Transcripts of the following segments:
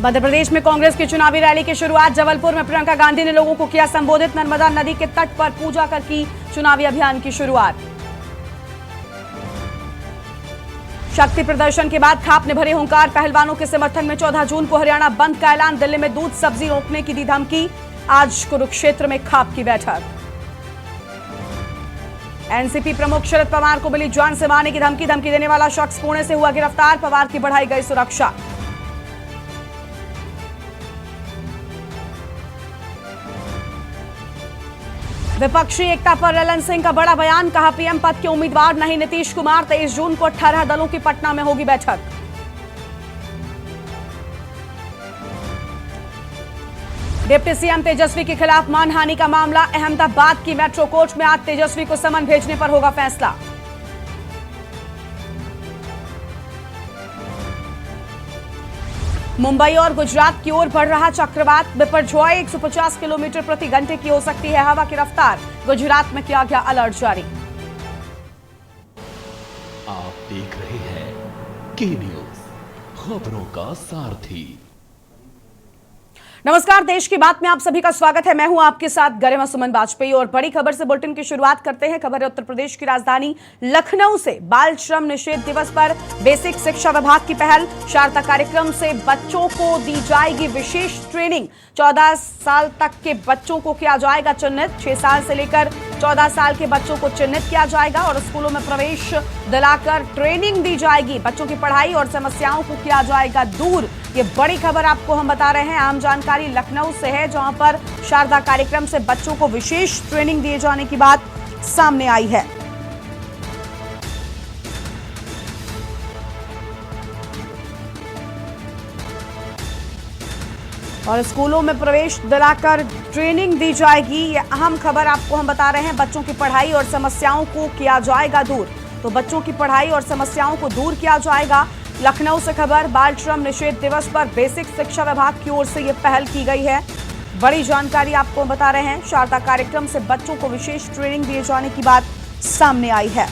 मध्य प्रदेश में कांग्रेस की चुनावी रैली की शुरुआत। जबलपुर में प्रियंका गांधी ने लोगों को किया संबोधित। नर्मदा नदी के तट पर पूजा कर की चुनावी अभियान की शुरुआत। शक्ति प्रदर्शन के बाद खाप ने भरे हुंकार। पहलवानों के समर्थन में 14 जून को हरियाणा बंद का ऐलान। दिल्ली में दूध सब्जी रोकने की दी धमकी। आज कुरुक्षेत्र में खाप की बैठक। एनसीपी प्रमुख शरद पवार को मिली जान से मारने की धमकी। धमकी देने वाला शख्स पुणे से हुआ गिरफ्तार। पवार की बढ़ाई गई सुरक्षा। विपक्षी एकता पर ललन सिंह का बड़ा बयान। कहा पीएम पद के उम्मीदवार नहीं नीतीश कुमार। 23 जून को 18 दलों की पटना में होगी बैठक। डिप्टी सीएम तेजस्वी के खिलाफ मानहानि का मामला। अहमदाबाद की मेट्रो कोर्ट में आज तेजस्वी को समन भेजने पर होगा फैसला। मुंबई और गुजरात की ओर बढ़ रहा चक्रवात बिपरजॉय। 150 किलोमीटर प्रति घंटे की हो सकती है हवा की रफ्तार। गुजरात में किया गया अलर्ट जारी। आप देख रहे हैं के न्यूज, खबरों का सारथी। नमस्कार, देश की बात में आप सभी का स्वागत है। मैं हूं आपके साथ गरिमा सुमन वाजपेयी और बड़ी खबर से बुलेटिन की शुरुआत करते हैं। खबर है उत्तर प्रदेश की राजधानी लखनऊ से। बाल श्रम निषेध दिवस पर बेसिक शिक्षा विभाग की पहल। शारदा कार्यक्रम से बच्चों को दी जाएगी विशेष ट्रेनिंग। 14 साल तक के बच्चों को किया जाएगा चिन्हित। 6 साल से लेकर 14 साल के बच्चों को चिन्हित किया जाएगा और स्कूलों में प्रवेश दिलाकर ट्रेनिंग दी जाएगी। बच्चों की पढ़ाई और समस्याओं को किया जाएगा दूर। ये बड़ी खबर आपको हम बता रहे हैं। आम जानकारी लखनऊ से है, जहां पर शारदा कार्यक्रम से बच्चों को विशेष ट्रेनिंग दिए जाने की बात सामने आई है। और स्कूलों में प्रवेश दिलाकर ट्रेनिंग दी जाएगी। ये अहम खबर आपको हम बता रहे हैं। बच्चों की पढ़ाई और समस्याओं को किया जाएगा दूर। तो बच्चों की पढ़ाई और समस्याओं को दूर किया जाएगा। लखनऊ से खबर। बाल श्रम निषेध दिवस पर बेसिक शिक्षा विभाग की ओर से यह पहल की गई है। बड़ी जानकारी आपको बता रहे हैं। शारदा कार्यक्रम से बच्चों को विशेष ट्रेनिंग दिए जाने की बात सामने आई है।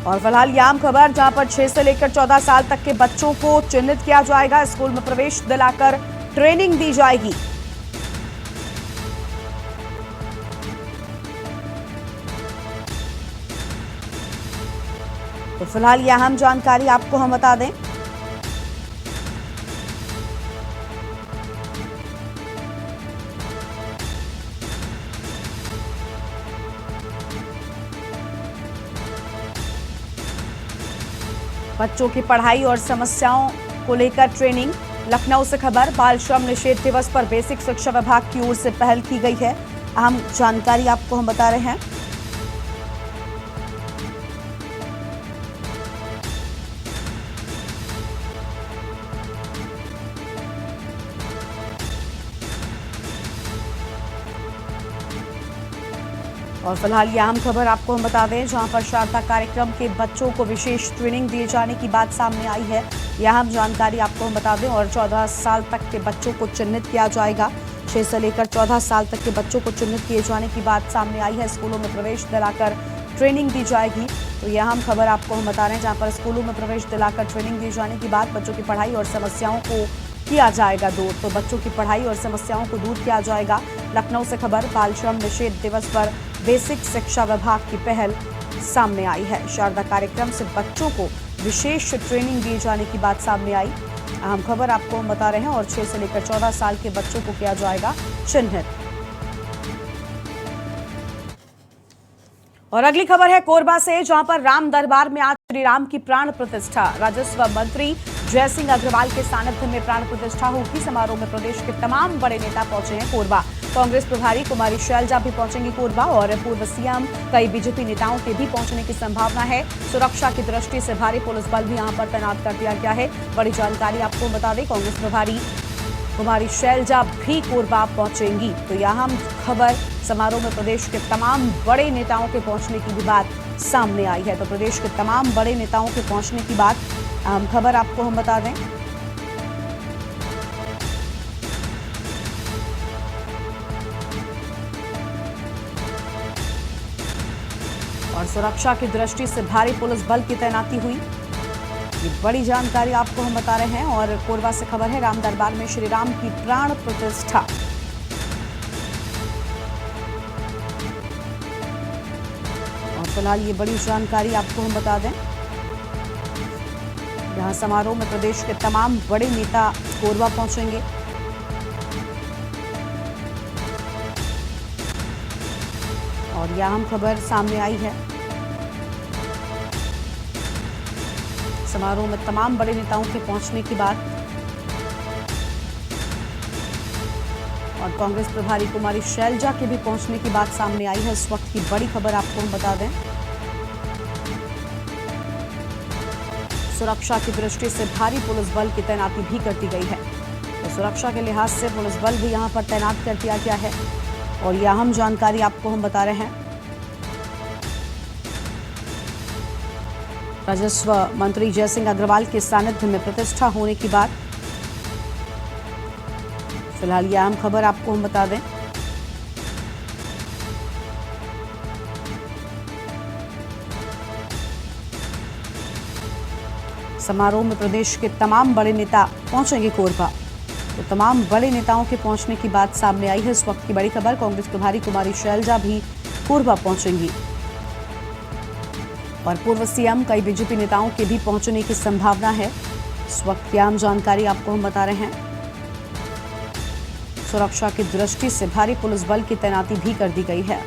और फिलहाल ये आम खबर, जहां पर 6 से लेकर 14 साल तक के बच्चों को चिन्हित किया जाएगा। स्कूल में प्रवेश दिलाकर ट्रेनिंग दी जाएगी। तो फिलहाल यह अहम जानकारी आपको हम बता दें। बच्चों की पढ़ाई और समस्याओं को लेकर ट्रेनिंग। लखनऊ से खबर। बाल श्रम निषेध दिवस पर बेसिक शिक्षा विभाग की ओर से पहल की गई है। अहम जानकारी आपको हम बता रहे हैं। और फिलहाल ये अहम खबर आपको हम बता दें, जहां पर शारदा कार्यक्रम के बच्चों को विशेष ट्रेनिंग दिए जाने की बात सामने आई है। यह अहम जानकारी आपको हम बता दें। और 14 साल तक के बच्चों को चिन्हित किया जाएगा। 6 से लेकर 14 साल तक के बच्चों को चिन्हित किए जाने की बात सामने आई है। स्कूलों में प्रवेश दिलाकर ट्रेनिंग दी जाएगी। तो यह अहम खबर आपको हम बता रहे हैं, जहाँ पर स्कूलों में प्रवेश दिलाकर ट्रेनिंग दी जाने की बात। बच्चों की पढ़ाई और समस्याओं को किया जाएगा दूर। तो बच्चों की पढ़ाई और समस्याओं को दूर किया जाएगा। लखनऊ से खबर। बाल श्रम निषेध दिवस पर बेसिक शिक्षा विभाग की पहल सामने आई है। शारदा कार्यक्रम से बच्चों को विशेष ट्रेनिंग दिए जाने की बात सामने आई। अहम खबर आपको हम बता रहे हैं। और 6 से लेकर 14 साल के बच्चों को किया जाएगा चिन्हित। और अगली खबर है कोरबा से, जहां पर राम दरबार में आज श्री राम की प्राण प्रतिष्ठा। राजस्व मंत्री जय सिंह अग्रवाल के सानिध्य में प्राण प्रतिष्ठा होगी। समारोह में प्रदेश के तमाम बड़े नेता पहुंचे हैं कोरबा। कांग्रेस प्रभारी कुमारी शैलजा भी पहुंचेंगी कोरबा और पूर्व सीएम कई बीजेपी नेताओं के भी पहुंचने की संभावना है। सुरक्षा की दृष्टि से भारी पुलिस बल भी यहां पर तैनात कर दिया गया है। बड़ी जानकारी आपको बता दें, कांग्रेस प्रभारी कुमारी शैलजा भी कोरबा पहुंचेंगी। तो यह अहम खबर। समारोह में प्रदेश के तमाम बड़े नेताओं के पहुंचने की भी बात सामने आई है। तो प्रदेश के तमाम बड़े नेताओं के पहुंचने की बात अहम खबर आपको हम बता दें। और सुरक्षा की दृष्टि से भारी पुलिस बल की तैनाती हुई। ये बड़ी जानकारी आपको हम बता रहे हैं। और कोरबा से खबर है, राम दरबार में श्री राम की प्राण प्रतिष्ठा। और फिलहाल ये बड़ी जानकारी आपको हम बता दें, यहां समारोह में प्रदेश के तमाम बड़े नेता कोरबा पहुंचेंगे। और यह अहम खबर सामने आई है, समारोह में तमाम बड़े नेताओं के पहुंचने की बात। और कांग्रेस प्रभारी कुमारी शैलजा के भी पहुंचने की बात सामने आई है। इस वक्त की बड़ी खबर आपको हम बता दें, सुरक्षा की दृष्टि से भारी पुलिस बल की तैनाती भी कर दी गई है। तो सुरक्षा के लिहाज से पुलिस बल भी यहां पर तैनात कर दिया गया है। और यह अहम जानकारी आपको हम बता रहे हैं। राजस्व मंत्री जयसिंह अग्रवाल के सानिध्य में प्रतिष्ठा होने की बात। फिलहाल यह अहम खबर आपको हम बता दें, समारोह में प्रदेश के तमाम बड़े नेता पहुंचेंगे कोरबा। तो तमाम बड़े नेताओं के पहुंचने की बात सामने आई है। इस वक्त की बड़ी खबर, कांग्रेस प्रभारी कुमारी शैलजा भी कोरबा पहुंचेंगी। और पूर्व सीएम कई बीजेपी नेताओं के भी पहुंचने की संभावना है। इस वक्त की आम जानकारी आपको हम बता रहे हैं। सुरक्षा की दृष्टि से भारी पुलिस बल की तैनाती भी कर दी गई है।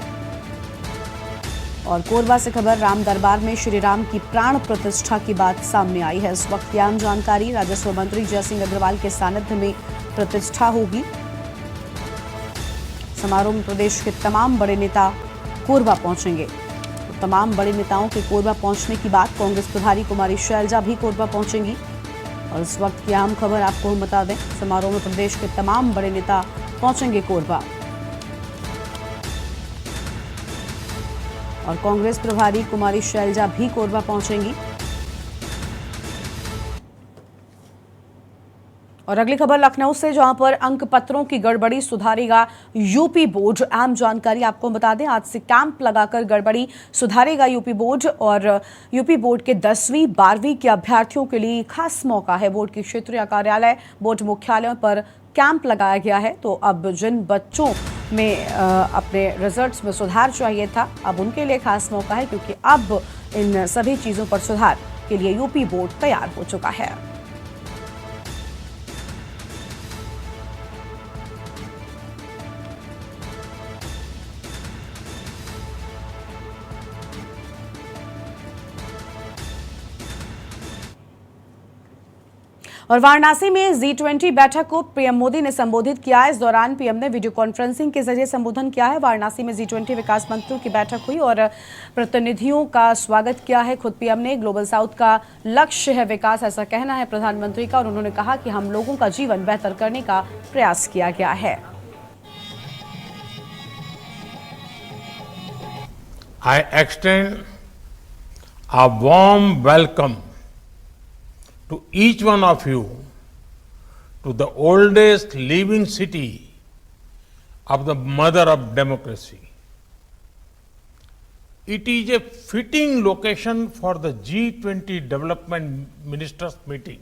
और कोरबा से खबर, राम दरबार में श्री राम की प्राण प्रतिष्ठा की बात सामने आई है। इस वक्त की आम जानकारी, राजस्व मंत्री जयसिंह अग्रवाल के सानिध्य में प्रतिष्ठा होगी। समारोह में प्रदेश के तमाम बड़े नेता कोरबा पहुंचेंगे। तो तमाम बड़े नेताओं के कोरबा पहुंचने की बात, कांग्रेस प्रभारी कुमारी शैलजा भी कोरबा पहुंचेंगी। और इस वक्त की अहम खबर आपको हम बता दें, समारोह में प्रदेश के तमाम बड़े नेता पहुंचेंगे कोरबा। और कांग्रेस प्रभारी कुमारी शैलजा भी कोरबा पहुंचेंगी। और अगली खबर लखनऊ से, जहां पर अंक पत्रों की गड़बड़ी सुधारेगा यूपी बोर्ड। अहम जानकारी आपको बता दें, आज से कैंप लगाकर गड़बड़ी सुधारेगा यूपी बोर्ड। और यूपी बोर्ड के 10वीं 12वीं के अभ्यर्थियों के लिए खास मौका है। बोर्ड के क्षेत्रीय कार्यालय, बोर्ड मुख्यालयों पर कैंप लगाया गया है। तो अब जिन बच्चों में अपने रिजल्ट्स में सुधार चाहिए था, अब उनके लिए खास मौका है, क्योंकि अब इन सभी चीजों पर सुधार के लिए यूपी बोर्ड तैयार हो चुका है। और वाराणसी में G20 बैठक को पीएम मोदी ने संबोधित किया। इस दौरान पीएम ने वीडियो कॉन्फ्रेंसिंग के जरिए संबोधन किया है। वाराणसी में G20 विकास मंत्रियों की बैठक हुई और प्रतिनिधियों का स्वागत किया है। खुद पीएम ने ग्लोबल साउथ का लक्ष्य है विकास, ऐसा कहना है प्रधानमंत्री का। और उन्होंने कहा कि हम लोगों का जीवन बेहतर करने का प्रयास किया गया है। I extend a warm welcome to each one of you to the oldest living city of the mother of democracy. It is a fitting location for the G20 development ministers meeting.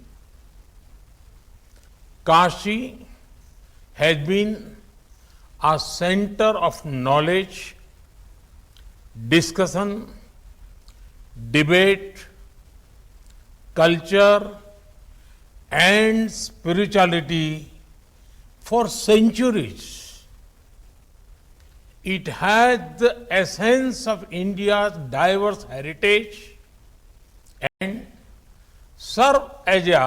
Kashi has been a center of knowledge, discussion, debate, culture and spirituality for centuries. It has the essence of India's diverse heritage and serve as a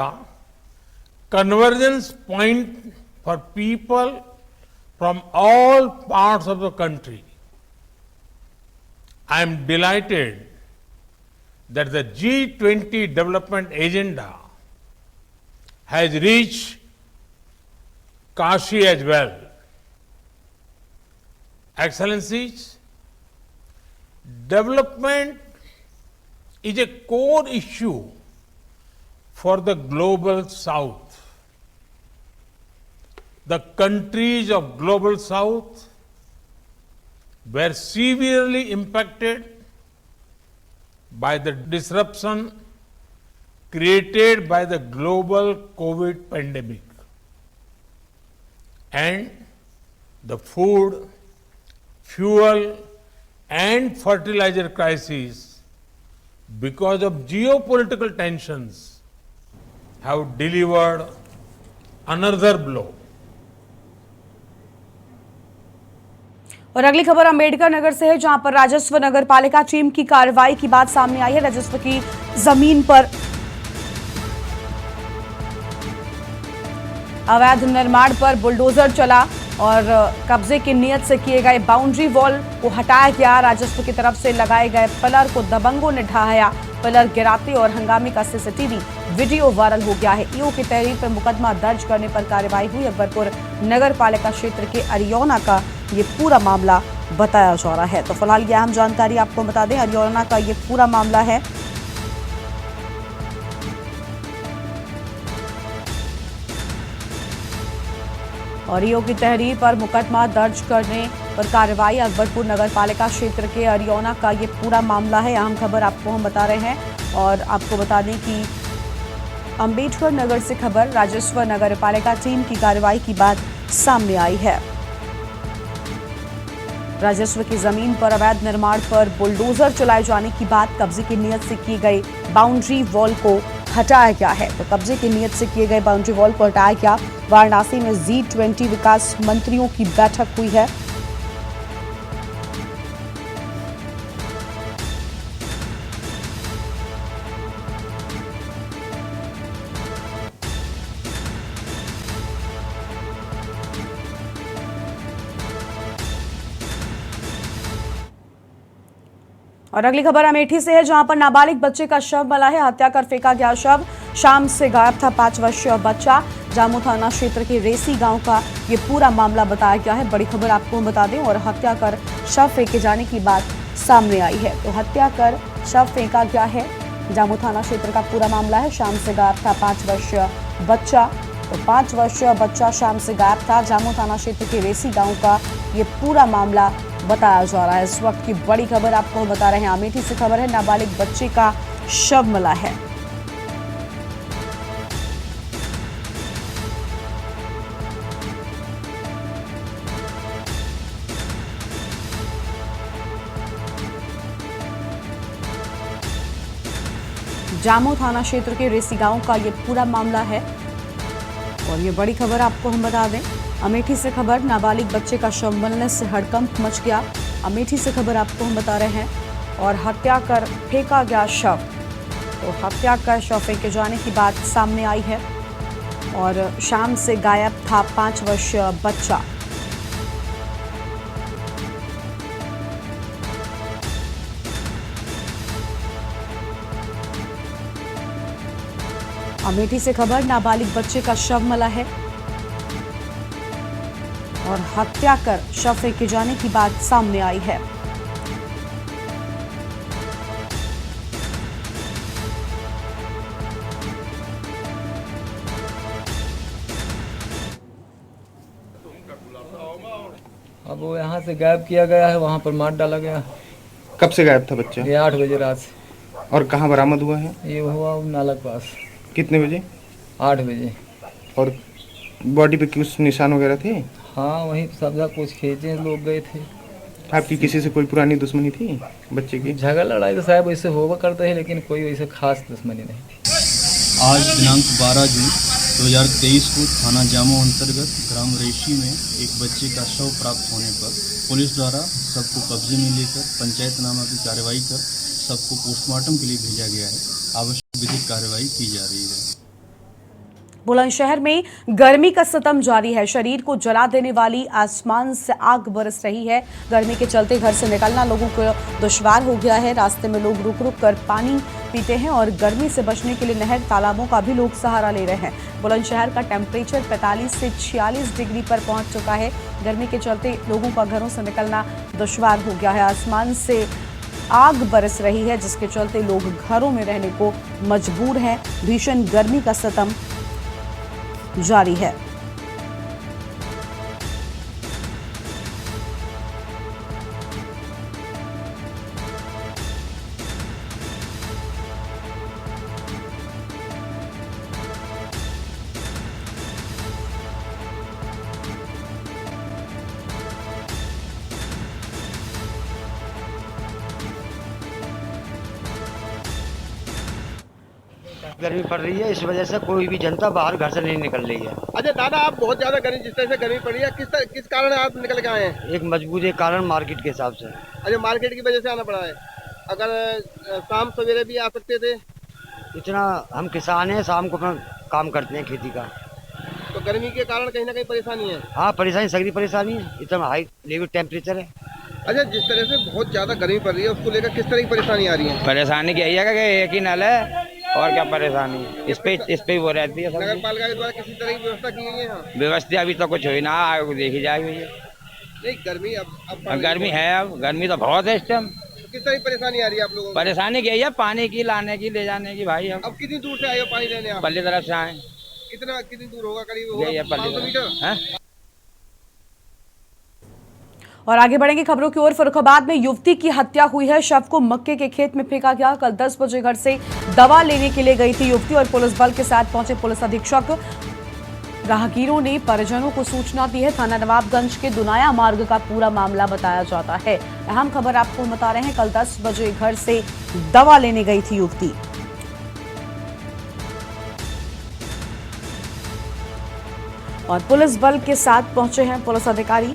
convergence point for people from all parts of the country. I am delighted that the G20 development agenda has reached Kashi as well. Excellencies, development is a core issue for the global south. The countries of global south were severely impacted by the disruption created by the global COVID pandemic and the food, fuel and fertilizer crisis because of geopolitical tensions have delivered another blow. और अगली खबर अंबेडकर नगर से है, जहां पर राजस्व नगर पालिका team की कार्रवाई की बात सामने आई है। राजस्व की जमीन पर अवैध निर्माण पर बुलडोजर चला और कब्जे की नीयत से किए गए बाउंड्री वॉल को हटाया गया। राजस्व की तरफ से लगाए गए पिलर को दबंगों ने ढहाया। पिलर गिराते और हंगामे का सीसीटीवी वीडियो वायरल हो गया है। ईओ की तहरीर पर मुकदमा दर्ज करने पर कार्रवाई हुई। अकबरपुर नगर पालिका क्षेत्र के अरियोना का ये पूरा मामला बताया जा रहा है। तो फिलहाल ये अहम जानकारी आपको बता दें, अरियोना का ये पूरा मामला है। और ईओ की तहरीर पर मुकदमा दर्ज करने पर कार्रवाई। अकबरपुर नगर पालिका क्षेत्र के अरियोना का ये पूरा मामला है। अहम खबर आपको हम बता रहे हैं और आपको बता दें कि अंबेडकर नगर से खबर, राजस्व नगर पालिका टीम की कार्रवाई की बात सामने आई है। राजस्व की जमीन पर अवैध निर्माण पर बुलडोजर चलाए जाने की बात, कब्जे की नीयत से की गई बाउंड्री वॉल को हटाया गया है। तो कब्जे की नीयत से किए गए बाउंड्री वॉल को हटाया गया। वाराणसी में G20 विकास मंत्रियों की बैठक हुई है। और अगली खबर अमेठी से है, जहां पर नाबालिग बच्चे का शव मिला है। हत्या कर फेंका गया शव शाम से गायब था 5 वर्षीय बच्चा। जामू थाना क्षेत्र के रेसी गांव का ये पूरा मामला बताया गया है। बड़ी खबर आपको हम बता दें, और हत्या कर शव फेंके जाने की बात सामने आई है। तो हत्या कर शव फेंका गया है। जामू थाना क्षेत्र का पूरा मामला है। शाम से गायब था 5 वर्षीय बच्चा। तो 5 वर्षीय बच्चा शाम से गायब था। जामू थाना क्षेत्र के रेसी गांव का ये पूरा मामला बताया जा रहा है। इस वक्त की बड़ी खबर आपको बता रहे हैं, अमेठी से खबर है, नाबालिग बच्चे का शव मिला है। जामू थाना क्षेत्र के रेसी गांव का ये पूरा मामला है। और ये बड़ी खबर आपको हम बता दें, अमेठी से खबर, नाबालिग बच्चे का शव मिलने से हड़कंप मच गया। अमेठी से खबर आपको हम बता रहे हैं। और हत्या कर फेंका गया शव। तो हत्या कर शव फेंके जाने की बात सामने आई है। और शाम से गायब था 5 वर्षीय बच्चा। अमेठी से खबर, नाबालिग बच्चे का शव मिला है और हत्या कर शव फेंके जाने की बात सामने आई है। अब वो यहाँ से गायब किया गया है, वहाँ पर मार डाला गया। कब से गायब था बच्चा? ये 8 बजे रात से। और कहाँ बरामद हुआ है? ये हुआ नाला के पास। कितने बजे? 8 बजे। और बॉडी पे कुछ निशान वगैरह थे? हाँ, वहीं सब्जा कुछ खींचे लोग गए थे। आपकी किसी से कोई पुरानी दुश्मनी थी बच्चे की? झगड़ा लड़ाई तो साहब वैसे होगा करते हैं, लेकिन कोई वैसे खास दुश्मनी नहीं। आज दिनांक 12 जून 2023 को थाना जामू अंतर्गत ग्राम रेशी में एक बच्चे का शव प्राप्त होने पर पुलिस द्वारा सबको कब्जे में लेकर पंचायतनामा की कार्रवाई कर सबको पोस्टमार्टम के लिए भेजा गया है। आवश्यक विधिक कार्रवाई की जा रही है। बुलंदशहर में गर्मी का सितम जारी है। शरीर को जला देने वाली आसमान से आग बरस रही है। गर्मी के चलते घर से निकलना लोगों को दुश्वार हो गया है। रास्ते में लोग रुक रुक कर पानी पीते हैं और गर्मी से बचने के लिए नहर तालाबों का भी लोग सहारा ले रहे हैं। बुलंदशहर का टेम्परेचर 45 से 46 डिग्री पर पहुंच चुका है। गर्मी के चलते लोगों का घरों से निकलना दुश्वार हो गया है। आसमान से आग बरस रही है, जिसके चलते लोग घरों में रहने को मजबूर हैं। भीषण गर्मी का सितम जारी है। गर्मी पड़ रही है, इस वजह से कोई भी जनता बाहर घर से नहीं निकल रही है। अच्छा दादा, आप बहुत ज्यादा गर्मी, जिस तरह से गर्मी पड़ी है, किस कारण आप निकल के आए हैं? एक मजबूरी कारण मार्केट के हिसाब से। अच्छा, मार्केट की वजह से आना पड़ा है। अगर शाम सवेरे भी आ सकते थे। इतना हम किसान हैं, शाम को अपना काम करते हैं खेती का, तो गर्मी के कारण कहीं ना कहीं परेशानी है। हाँ परेशानी, सगरी परेशानी है, इतना हाई लेवल टेम्परेचर है। अच्छा, जिस तरह से बहुत ज्यादा गर्मी पड़ रही है, उसको लेकर किस तरह की परेशानी आ रही है? परेशानी क्या है कि एक ही नल है और क्या परेशानी, इस पे वो रहती है। नगर पालिका के द्वारा किसी तरह की व्यवस्था की गई है यहाँ? व्यवस्था अभी तो कुछ हुई ना, आगे देखी जाएगी। नहीं, गर्मी अब गर्मी है, अब गर्मी तो बहुत है इस टाइम। किस तरह की परेशानी आ रही है आप लोगों को? परेशानी क्या है, पानी की लाने की ले जाने की भाई। अब कितनी दूर से आए हो पानी लेने आप? पल्ली तरफ से आए। कितनी दूर होगा? करीब यही है, 500 मीटर। और आगे बढ़ेंगे खबरों की ओर। फर्रुखाबाद में युवती की हत्या हुई है। शव को मक्के के खेत में फेंका गया। कल 10 बजे घर से दवा लेने के लिए गई थी युवती और पुलिस बल के साथ पहुंचे पुलिस अधीक्षक। राहगीरों ने परिजनों को सूचना दी है। थाना नवाबगंज के दुनाया मार्ग का पूरा मामला बताया जाता है। अहम खबर आपको बता रहे हैं, कल 10 बजे घर से दवा लेने गई थी युवती। और पुलिस बल के साथ पहुंचे हैं पुलिस अधिकारी।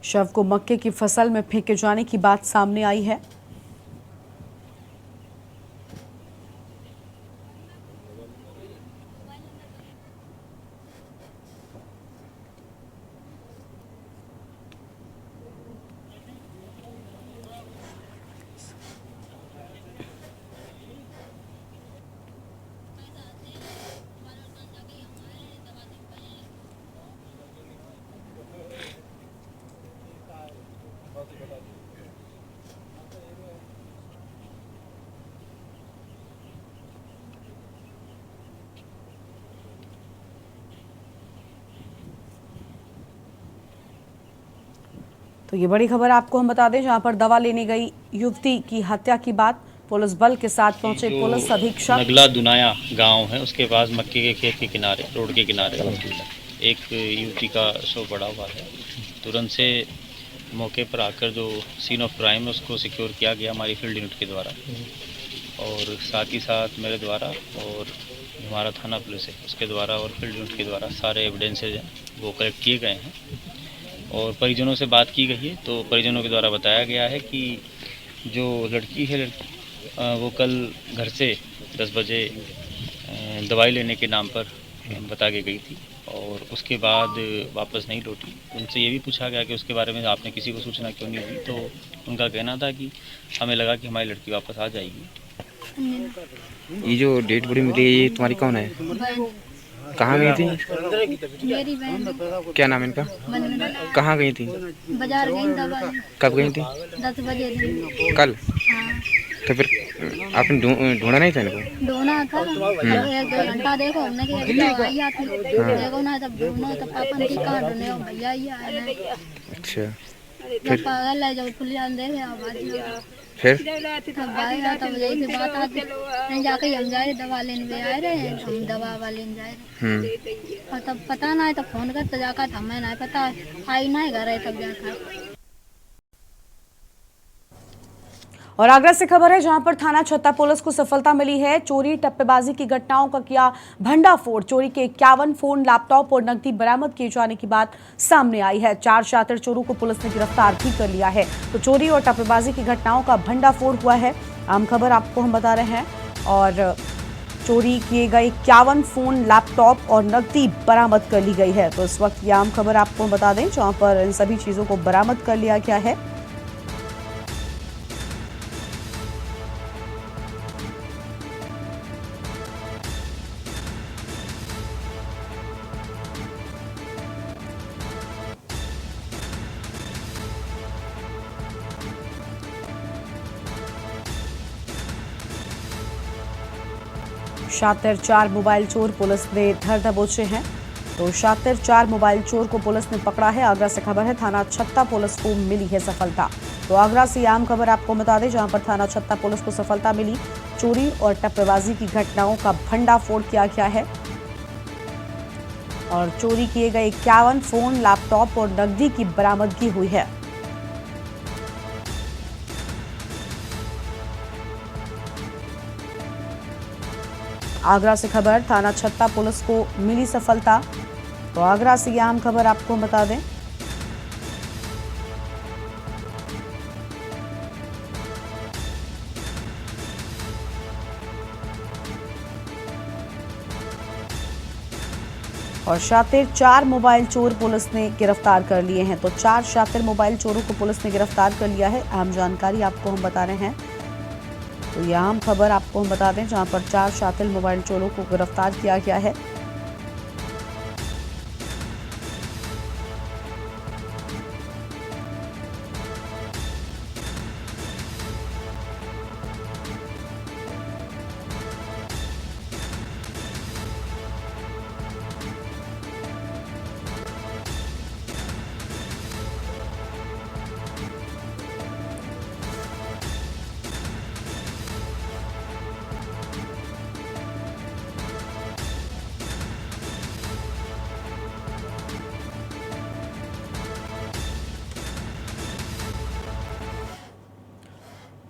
शव को मक्के की फसल में फेंके जाने की बात सामने आई है। तो ये बड़ी खबर आपको हम बता दें, जहां पर दवा लेने गई युवती की हत्या की बात पुलिस बल के साथ पहुंचे पुलिस अधीक्षक। नगला दुनाया गांव है, उसके पास मक्के के खेत के किनारे, रोड के किनारे एक युवती का शव पड़ा हुआ है। तुरंत से मौके पर आकर जो सीन ऑफ क्राइम है उसको सिक्योर किया गया हमारी फील्ड यूनिट के द्वारा, और साथ ही साथ मेरे द्वारा और हमारा थाना पुलिस है उसके द्वारा और फील्ड यूनिट के द्वारा सारे एविडेंसेज हैं वो कलेक्ट किए गए हैं और परिजनों से बात की गई है। तो परिजनों के द्वारा बताया गया है कि जो लड़की है वो कल घर से 10 बजे दवाई लेने के नाम पर बता के गई थी और उसके बाद वापस नहीं लौटी। उनसे ये भी पूछा गया कि उसके बारे में आपने किसी को सूचना क्यों नहीं दी, तो उनका कहना था कि हमें लगा कि हमारी लड़की वापस आ जाएगी। ये जो डेड बॉडी मिली है ये तुम्हारी कौन है? कहाँ गई थी? मेरी बहन। क्या नाम है इनका? कहाँ गई थी? बाजार गई दवा। कब गई थी? 10 बजे थी। कल? हाँ। तो फिर आपने ढूंढा नहीं था इनको? ढूंढा था, 1-2 घंटा देखो हमने कि दवाई आती देखो ना, तब ढूंढो तो पापा ने कहाँ ढूंढे भैया ही आए। अच्छा, फिर पागल है जब पुलिस देखे आवाज, फिर तब आएगा तब यही से बात आती नहीं, जाके हम जाए दवा लेने आए रहे, हम दवा लेने जाए रहे और तब पता ना है, तब फोन करते जाकर हमें नहीं पता, आई ना घर है तब जाकर। और आगरा से खबर है, जहां पर थाना छत्ता पुलिस को सफलता मिली है। चोरी टप्पेबाजी की घटनाओं का किया भंडाफोड़। चोरी के 51 फोन, लैपटॉप और नकदी बरामद किए जाने की बात सामने आई है। 4 शातिर चोरों को पुलिस ने गिरफ्तार भी कर लिया है। तो चोरी और टप्पेबाजी की घटनाओं का भंडाफोड़ हुआ है। आम खबर आपको हम बता रहे हैं। और चोरी किए गए 51 फोन, लैपटॉप और नकदी बरामद कर ली गई है। तो इस वक्त ये आम खबर आपको बता दें, जहाँ पर इन सभी चीजों को बरामद कर लिया गया है। शातिर 4 मोबाइल चोर पुलिस ने धर दबोचे हैं। तो शातिर 4 मोबाइल चोर को पुलिस ने पकड़ा है। आगरा से खबर है, थाना छत्ता पुलिस को मिली है सफलता। तो आगरा से आम खबर आपको बता दें, जहां पर थाना छत्ता पुलिस को सफलता मिली। चोरी और टप्पेबाजी की घटनाओं का भंडाफोड़ किया गया है और चोरी किए गए 51 फोन, लैपटॉप और नकदी की बरामदगी हुई है। आगरा से खबर, थाना छत्ता पुलिस को मिली सफलता। तो आगरा से यह अहम खबर आपको बता दें। और शातिर 4 मोबाइल चोर पुलिस ने गिरफ्तार कर लिए हैं। तो 4 शातिर मोबाइल चोरों को पुलिस ने गिरफ्तार कर लिया है। अहम जानकारी आपको हम बता रहे हैं। तो यह अहम खबर आपको हम बता दें, जहां पर 4 शातिर मोबाइल चोरों को गिरफ्तार किया गया है।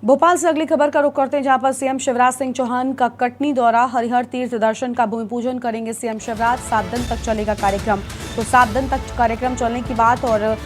भोपाल से अगली खबर का रुख करते हैं, जहां पर सीएम शिवराज सिंह चौहान का कटनी दौरा। हरिहर तीर्थ दर्शन का भूमि पूजन करेंगे सीएम शिवराज। 7 दिन तक चलेगा कार्यक्रम। तो 7 दिन तक कार्यक्रम चलने की बात, और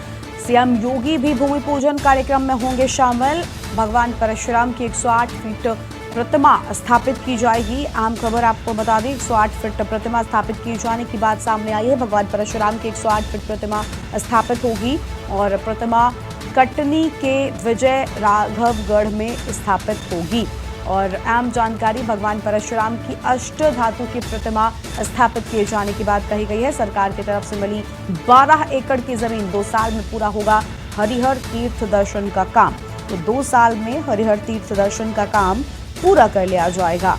सीएम योगी भी भूमि पूजन कार्यक्रम में होंगे शामिल। भगवान परशुराम की 108 फीट प्रतिमा स्थापित की जाएगी। आम खबर आपको बता दें, 108 फीट प्रतिमा स्थापित किए जाने की बात सामने आई है। भगवान परशुराम की 108 फीट प्रतिमा स्थापित होगी और प्रतिमा कटनी के विजय राघवगढ़ में स्थापित होगी। और आम जानकारी, भगवान परशुराम की अष्ट धातु की प्रतिमा स्थापित किए जाने की बात कही गई है। सरकार की तरफ से मिली 12 एकड़ की जमीन, 2 साल में पूरा होगा हरिहर तीर्थ दर्शन का काम। तो 2 साल में हरिहर तीर्थ दर्शन का काम पूरा कर लिया जाएगा।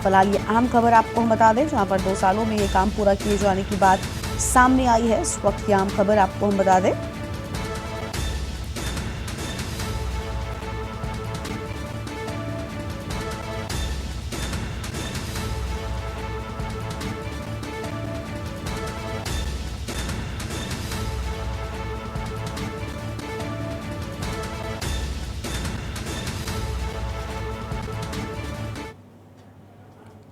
फिलहाल ये अहम खबर आपको हम बता दें, जहां पर 2 सालों में ये काम पूरा किए जाने की बात सामने आई है। इस वक्त की अहम खबर आपको हम बता दें।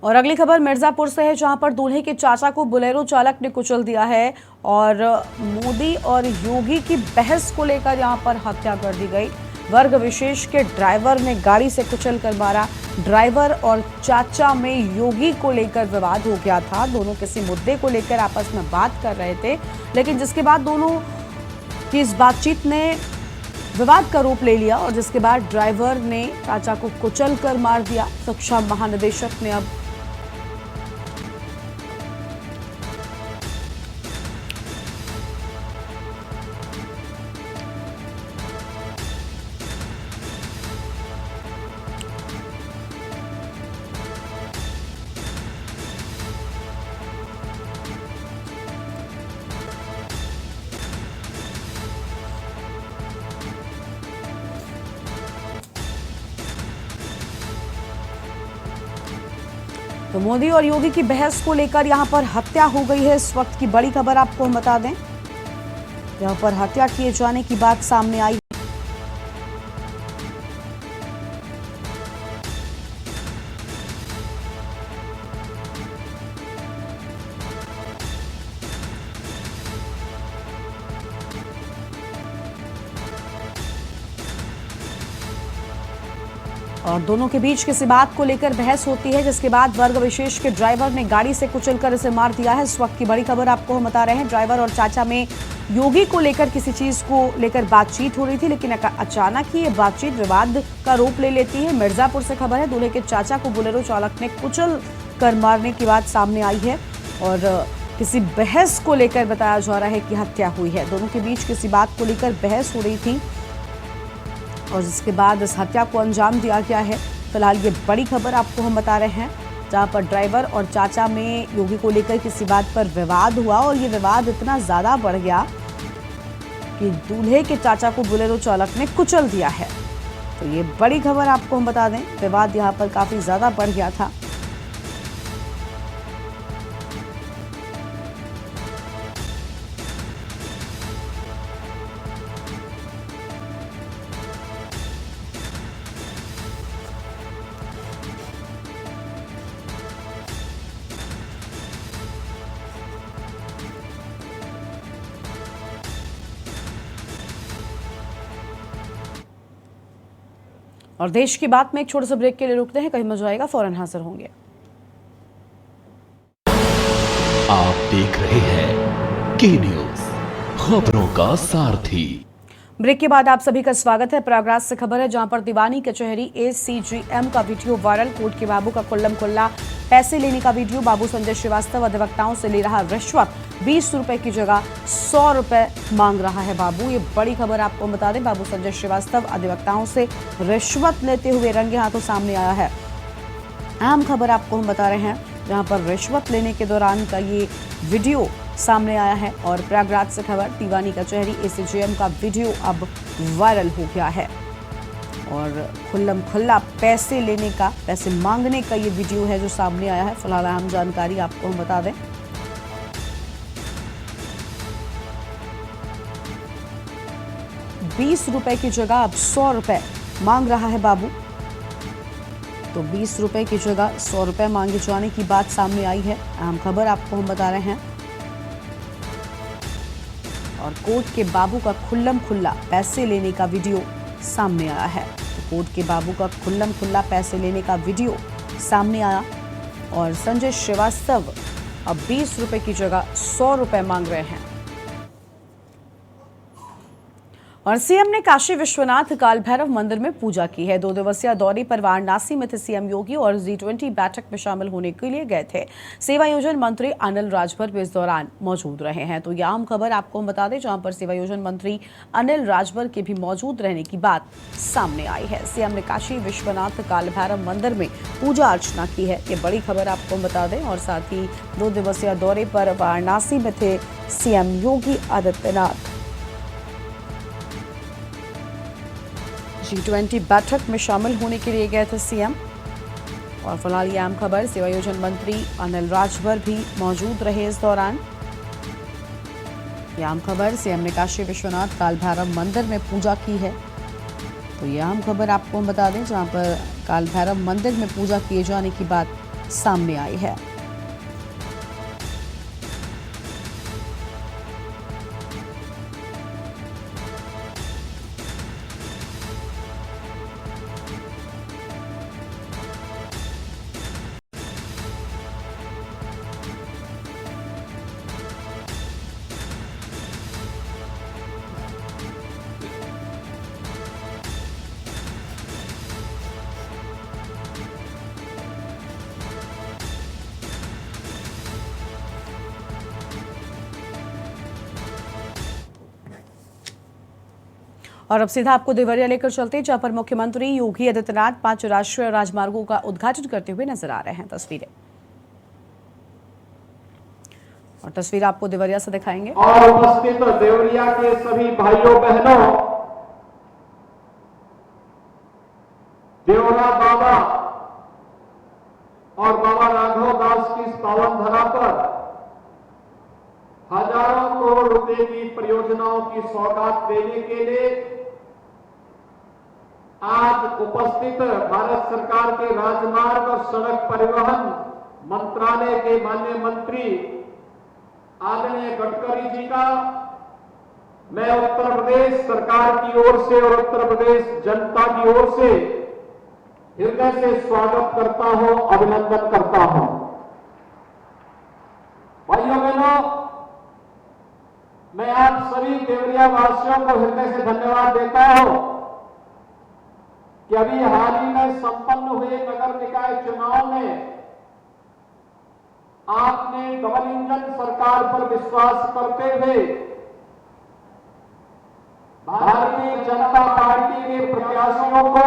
और अगली खबर मिर्जापुर से है, जहां पर दूल्हे के चाचा को बोलेरो चालक ने कुचल दिया है और मोदी और योगी की बहस को लेकर यहां पर हत्या कर दी गई। वर्ग विशेष के ड्राइवर ने गाड़ी से कुचल कर मारा। ड्राइवर और चाचा में योगी को लेकर विवाद हो गया था। दोनों किसी मुद्दे को लेकर आपस में बात कर रहे थे, लेकिन जिसके बाद दोनों की इस बातचीत ने विवाद का रूप ले लिया और जिसके बाद ड्राइवर ने चाचा को कुचल कर मार दिया। सुरक्षा महानिदेशक ने अब तो मोदी और योगी की बहस को लेकर यहां पर हत्या हो गई है। इस वक्त की बड़ी खबर आपको हम बता दें, यहां पर हत्या किए जाने की बात सामने आई। और दोनों के बीच किसी बात को लेकर बहस होती है, जिसके बाद वर्ग विशेष के ड्राइवर ने गाड़ी से कुचलकर इसे मार दिया है। इस वक्त की बड़ी खबर आपको हम बता रहे हैं। ड्राइवर और चाचा में योगी को लेकर किसी चीज को लेकर बातचीत हो रही थी, लेकिन अचानक ही ये बातचीत विवाद का रूप ले लेती है। मिर्जापुर से खबर है, दूल्हे के चाचा को बोलेरो चालक ने कुचल कर मारने की बात सामने आई है और किसी बहस को लेकर बताया जा रहा है कि हत्या हुई है। दोनों के बीच किसी बात को लेकर बहस हो रही थी और जिसके बाद इस हत्या को अंजाम दिया गया है। फिलहाल ये बड़ी खबर आपको हम बता रहे हैं। जहां पर ड्राइवर और चाचा में योगी को लेकर किसी बात पर विवाद हुआ और ये विवाद इतना ज्यादा बढ़ गया कि दूल्हे के चाचा को बोलेरो चालक ने कुचल दिया है। तो ये बड़ी खबर आपको हम बता दें, विवाद यहां पर काफी ज्यादा बढ़ गया था। और देश की बात में एक छोटे से ब्रेक के लिए रुकते हैं, कहीं मजा आएगा, फौरन हाजिर होंगे। आप देख रहे हैं के न्यूज, खबरों का सारथी। ब्रेक के बाद आप सभी का स्वागत है। प्रयागराज से खबर है, जहां पर दीवानी कचहरी ACGM का वीडियो वायरल। कोर्ट के बाबू का खुल्लम खुल्ला पैसे लेने का वीडियो। बाबू संजय श्रीवास्तव अधिवक्ताओं से ले रहा रिश्वत, 20 रुपए की जगह 100 रुपए मांग रहा है बाबू। ये बड़ी खबर आपको बता दें, बाबू संजय श्रीवास्तव अधिवक्ताओं से रिश्वत लेते हुए रंगे हाथों सामने आया है। अहम खबर आपको हम बता रहे हैं, जहां पर रिश्वत लेने के दौरान का ये वीडियो सामने आया है। और प्रयागराज से खबर, दीवानी कचहरी ACGM का वीडियो अब वायरल हो गया है और खुल्लम खुल्ला पैसे लेने का, पैसे मांगने का ये वीडियो है जो सामने आया है। फिलहाल अहम जानकारी आपको हम बता दें, ₹20 की जगह अब 100 रुपए मांग रहा है बाबू। तो 20 रुपए की जगह 100 रुपए मांगे जाने की बात सामने आई है। अहम खबर आपको हम बता रहे हैं। और कोर्ट के बाबू का खुल्लम खुल्ला पैसे लेने का वीडियो सामने आया है। तो कोर्ट के बाबू का खुल्लम खुल्ला पैसे लेने का वीडियो सामने आया और संजय श्रीवास्तव अब 20 रुपए की जगह 100 रुपए मांग रहे हैं। और सीएम ने काशी विश्वनाथ काल भैरव मंदिर में पूजा की है। 2 दिवसीय दौरे पर वाराणसी में थे सीएम योगी और G20 बैठक में शामिल होने के लिए गए थे। सेवायोजन मंत्री अनिल राजभर भी इस दौरान मौजूद रहे हैं। तो यह आम खबर आपको हम बता दें, जहां पर सेवायोजन मंत्री अनिल राजभर के भी मौजूद रहने की बात सामने आई है। सीएम ने काशी विश्वनाथ काल भैरव मंदिर में पूजा अर्चना की है। ये बड़ी खबर आपको हम बता दें। और साथ ही 2 दिवसीय दौरे पर वाराणसी में थे सीएम योगी आदित्यनाथ। G20 बैठक में शामिल होने के लिए गए थे सीएम। और फिलहाल ये अहम खबर, सेवायोजन मंत्री अनिल राजभर भी मौजूद रहे इस दौरान। ये अहम खबर, सीएम ने काशी विश्वनाथ काल भैरव मंदिर में पूजा की है। तो ये अहम खबर आपको हम बता दें, जहां पर काल भैरव मंदिर में पूजा किए जाने की बात सामने आई है। और अब सीधा आपको देवरिया लेकर चलते हैं, जहां पर मुख्यमंत्री योगी आदित्यनाथ 5 राष्ट्रीय राजमार्गों का उद्घाटन करते हुए नजर आ रहे हैं। तस्वीरें और तस्वीर आपको देवरिया से दिखाएंगे। और उपस्थित देवरिया के सभी भाइयों बहनों, देवरा बाबा और बाबा राघव दास की इस पावन धरा पर हजारों करोड़ रुपए की परियोजनाओं की सौगात देने के लिए आज उपस्थित भारत सरकार के राजमार्ग और सड़क परिवहन मंत्रालय के माननीय मंत्री आदरणीय गडकरी जी का मैं उत्तर प्रदेश सरकार की ओर से और उत्तर प्रदेश जनता की ओर से हृदय से स्वागत करता हूं, अभिनंदन करता हूं। भाइयों बहनों, मैं आप सभी देवरिया वासियों को हृदय से धन्यवाद देता हूं कि अभी हाल ही में संपन्न हुए नगर निकाय चुनाव में आपने डबल इंजन सरकार पर विश्वास करते हुए भारतीय जनता पार्टी के प्रत्याशियों को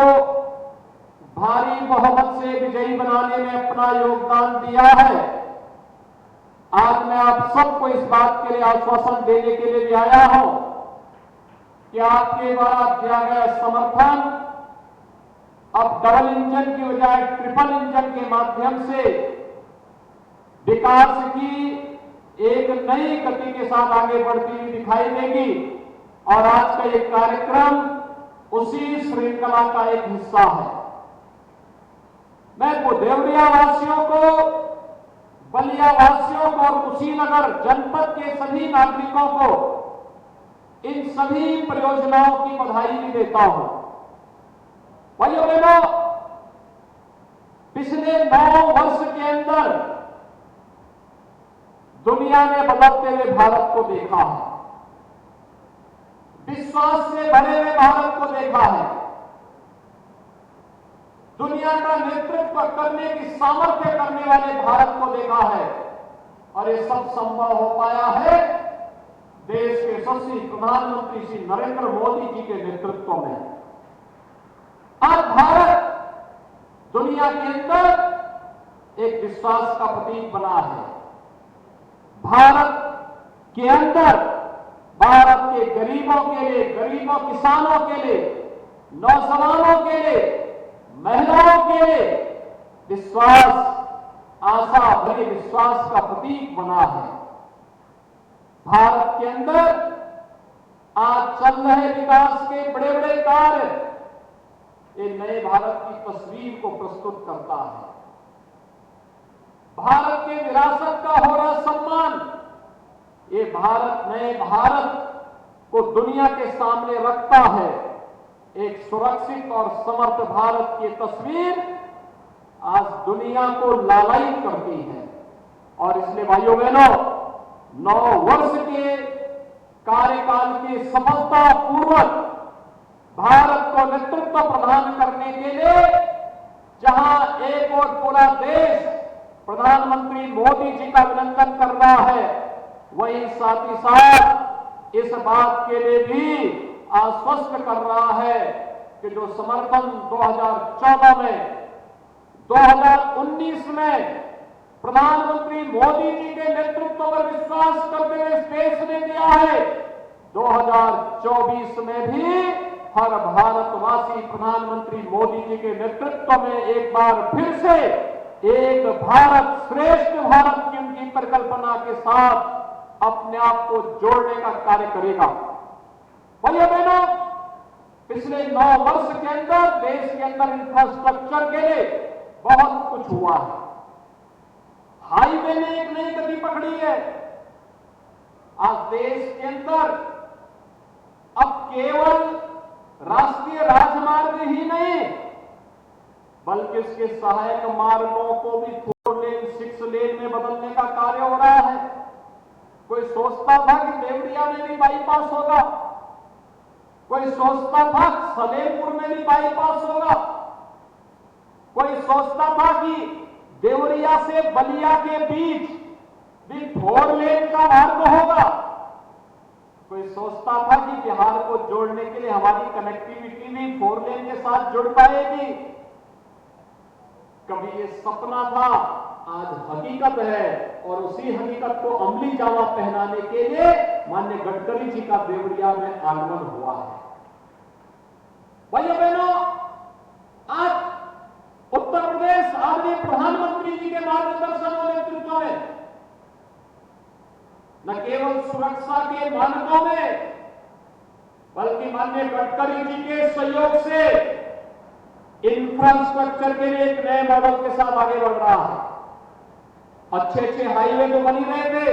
भारी बहुमत से विजयी बनाने ने अपना योगदान दिया है। आज मैं आप सबको इस बात के लिए आश्वासन देने के लिए भी आया हूं कि आपके द्वारा दिया गया समर्थन अब डबल इंजन की बजाय ट्रिपल इंजन के माध्यम से विकास की एक नई गति के साथ आगे बढ़ती हुई दिखाई देगी और आज का ये कार्यक्रम उसी श्रृंखला का एक हिस्सा है। मैं देवरिया वासियों को, बलिया वासियों को और कुशीनगर जनपद के सभी नागरिकों को इन सभी परियोजनाओं की बधाई भी देता हूं। भाइयों बहनों, पिछले 9 वर्ष के अंदर दुनिया ने बदलते हुए भारत को देखा है, विश्वास से भरे हुए भारत को देखा है, दुनिया का नेतृत्व करने की सामर्थ्य करने वाले भारत को देखा है और ये सब संभव हो पाया है देश के यशस्वी प्रधानमंत्री श्री नरेंद्र मोदी जी के नेतृत्व में। आज भारत दुनिया के अंदर एक विश्वास का प्रतीक बना है। भारत के अंदर भारत के गरीबों के लिए, गरीबों किसानों के लिए, नौजवानों के लिए, महिलाओं के लिए विश्वास, आशा भरे विश्वास का प्रतीक बना है। भारत के अंदर आज चल रहे विकास के बड़े बड़े कार्य ये नए भारत की तस्वीर को प्रस्तुत करता है। भारत के विरासत का हो रहा सम्मान ये भारत, नए भारत को दुनिया के सामने रखता है। एक सुरक्षित और समर्थ भारत की तस्वीर आज दुनिया को लालायित करती है और इसलिए भाइयों बहनों, 9 वर्ष के कार्यकाल के सफलतापूर्वक भारत को नेतृत्व प्रदान करने के लिए जहां एक और पूरा देश प्रधानमंत्री मोदी जी का अभिनंदन कर रहा है, वहीं साथ ही साथ इस बात के लिए भी आश्वस्त कर रहा है कि जो समर्थन 2014 में, 2019 में प्रधानमंत्री मोदी जी के नेतृत्व पर विश्वास करते हुए देश ने दिया है, 2024 में भी हर भारतवासी प्रधानमंत्री मोदी जी के नेतृत्व में एक बार फिर से एक भारत श्रेष्ठ भारत की उनकी परिकल्पना के साथ अपने आप को जोड़ने का कार्य करेगा। भाइयों बहनों, पिछले 9 वर्ष के अंदर देश के अंदर इंफ्रास्ट्रक्चर के लिए बहुत कुछ हुआ है। हाईवे ने एक नई गति पकड़ी है। आज देश के अंदर अब केवल राष्ट्रीय राजमार्ग ही नहीं बल्कि उसके सहायक मार्गों को भी 4 लेन 6 लेन में बदलने का कार्य हो रहा है। कोई सोचता था कि देवरिया में भी बाईपास होगा, कोई सोचता था सलेमपुर में भी बाईपास होगा, कोई सोचता था कि देवरिया से बलिया के बीच भी 4 लेन का मार्ग होगा, कोई सोचता था कि बिहार को जोड़ने के लिए हमारी कनेक्टिविटी भी 4 लेन के साथ जुड़ पाएगी। कभी ये सपना था, आज हकीकत है और उसी हकीकत को अमली जामा पहनाने के लिए माननीय गडकरी जी का देवरिया में आगमन हुआ है। भाइयों बहनों, आज उत्तर प्रदेश आदरणीय प्रधानमंत्री जी के मार्गदर्शन और नेतृत्व में न केवल सुरक्षा के मानकों में बल्कि माननीय गडकरी जी के सहयोग से इंफ्रास्ट्रक्चर के लिए एक नए मॉडल के साथ आगे बढ़ रहा है। अच्छे हाईवे तो बन ही रहे थे,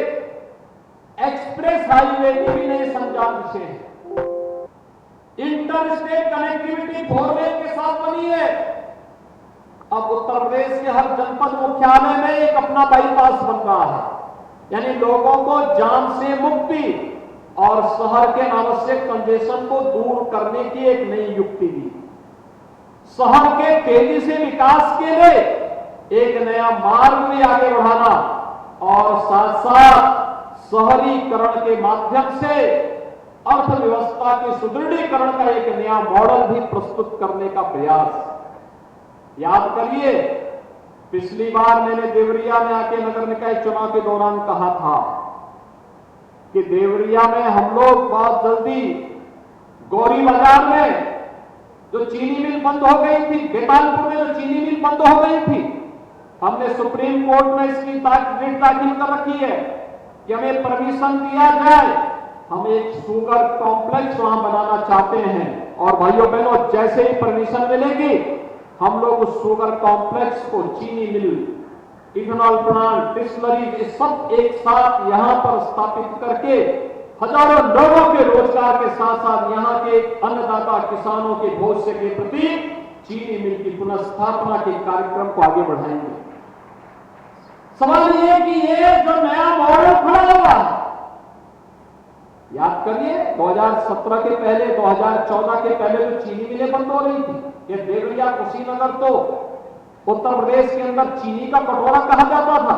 एक्सप्रेस हाईवे भी नए संचार विषय है। इंटर स्टेट कनेक्टिविटी 4 लेन के साथ बनी है। अब उत्तर प्रदेश के हर जनपद मुख्यालय में एक अपना बाईपास बन रहा है, यानी लोगों को जाम से मुक्ति और शहर के अनावश्यक कंजेशन को दूर करने की एक नई युक्ति दी। शहर के तेजी से विकास के लिए एक नया मार्ग भी आगे बढ़ाना और साथ साथ शहरीकरण के माध्यम से अर्थव्यवस्था के सुदृढ़ीकरण का एक नया मॉडल भी प्रस्तुत करने का प्रयास। याद करिए, पिछली बार मैंने देवरिया में आके नगर निकाय चुनाव के दौरान कहा था कि देवरिया में हम लोग बहुत जल्दी गौरी बाजार में जो चीनी मिल बंद हो गई थी, बेतालपुर में जो चीनी मिल बंद हो गई थी, हमने सुप्रीम कोर्ट में इसकी रिट दाखिल कर रखी है कि हमें परमिशन दिया जाए। हम एक शुगर कॉम्प्लेक्स वहां बनाना चाहते हैं और भाइयों बहनों, जैसे ही परमिशन मिलेगी हम लोग उस शुगर कॉम्प्लेक्स को, चीनी मिल, इथेनॉल प्लांट, डिस्टिलरी, सब एक साथ यहां पर स्थापित करके हजारों लोगों के रोजगार के साथ साथ यहां के अन्नदाता किसानों के भविष्य के प्रति चीनी मिल की पुनर्स्थापना के कार्यक्रम को आगे बढ़ाएंगे। सवाल ये है कि ये जो नया मॉडल खड़ा होगा, याद करिए 2017 के पहले, 2014 के पहले जो चीनी मिलें बंद हो रही थी, ये देवरिया, कुशीनगर तो उत्तर प्रदेश के अंदर चीनी का कटोरा कहा जाता था।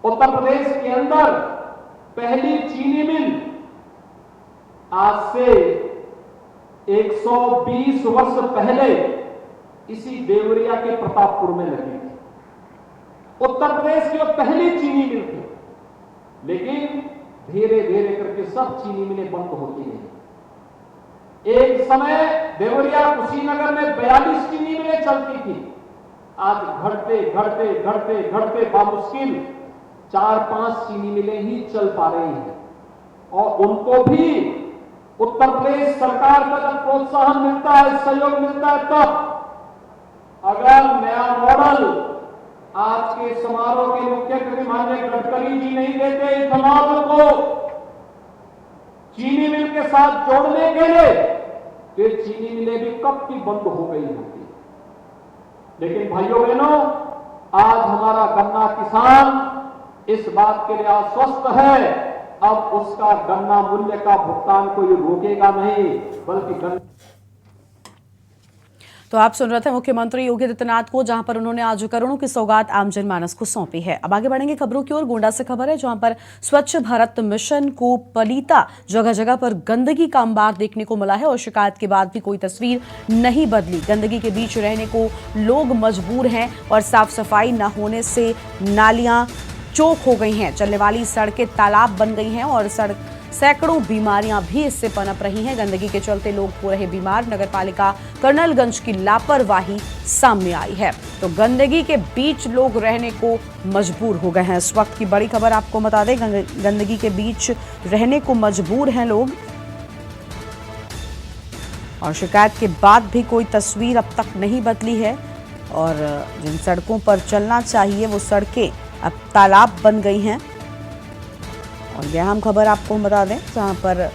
उत्तर प्रदेश के अंदर पहली चीनी मिल आज से 120 वर्ष पहले इसी देवरिया के प्रतापपुर में लगी थी। उत्तर प्रदेश की वो पहली चीनी मिल थी, लेकिन धीरे धीरे करके सब चीनी मिलें बंद होती गई। एक समय देवरिया, कुशीनगर में 42 चीनी मिलें चलती थी। आज घटते घटते घटते घटते बामुश्किल 4-5 चीनी मिलें ही चल पा रही हैं और उनको भी उत्तर प्रदेश सरकार का जब प्रोत्साहन मिलता है, सहयोग मिलता है, तब अगर नया मॉडल आज के समारोह के मुख्य अतिथि माननीय गडकरी जी नहीं देते इथेनॉल को चीनी मिल के साथ जोड़ने के लिए, तो चीनी मिलें भी कब की बंद हो गई होती। लेकिन भाइयों बहनों, आज हमारा गन्ना किसान इस बात के लिए आश्वस्त है, अब उसका गन्ना मूल्य का भुगतान कोई रोकेगा नहीं, बल्कि गन्ना। तो आप सुन रहे थे मुख्यमंत्री योगी आदित्यनाथ को, जहां पर उन्होंने आज करोड़ों की सौगात आम जनमानस को सौंपी है। अब आगे बढ़ेंगे खबरों की ओर। गोंडा से खबर है, जहां पर स्वच्छ भारत मिशन को पलीता जगह जगह पर गंदगी का अंबार देखने को मिला है और शिकायत के बाद भी कोई तस्वीर नहीं बदली। गंदगी के बीच रहने को लोग मजबूर हैं और साफ सफाई न होने से नालियां चौक हो गई हैं, चलने वाली सड़कें तालाब बन गई हैं और सैकड़ों बीमारियां भी इससे पनप रही हैं। गंदगी के चलते लोग हो रहे बीमार। नगरपालिका कर्नलगंज की लापरवाही सामने आई है, तो गंदगी के बीच लोग रहने को मजबूर हो गए हैं। इस वक्त की बड़ी खबर आपको बता दें, गंदगी के बीच रहने को मजबूर हैं लोग और शिकायत के बाद भी कोई तस्वीर अब तक नहीं बदली है और जिन सड़कों पर चलना चाहिए वो सड़कें अब तालाब बन गई हैं। और यह हम खबर आपको बता दें, जहां पर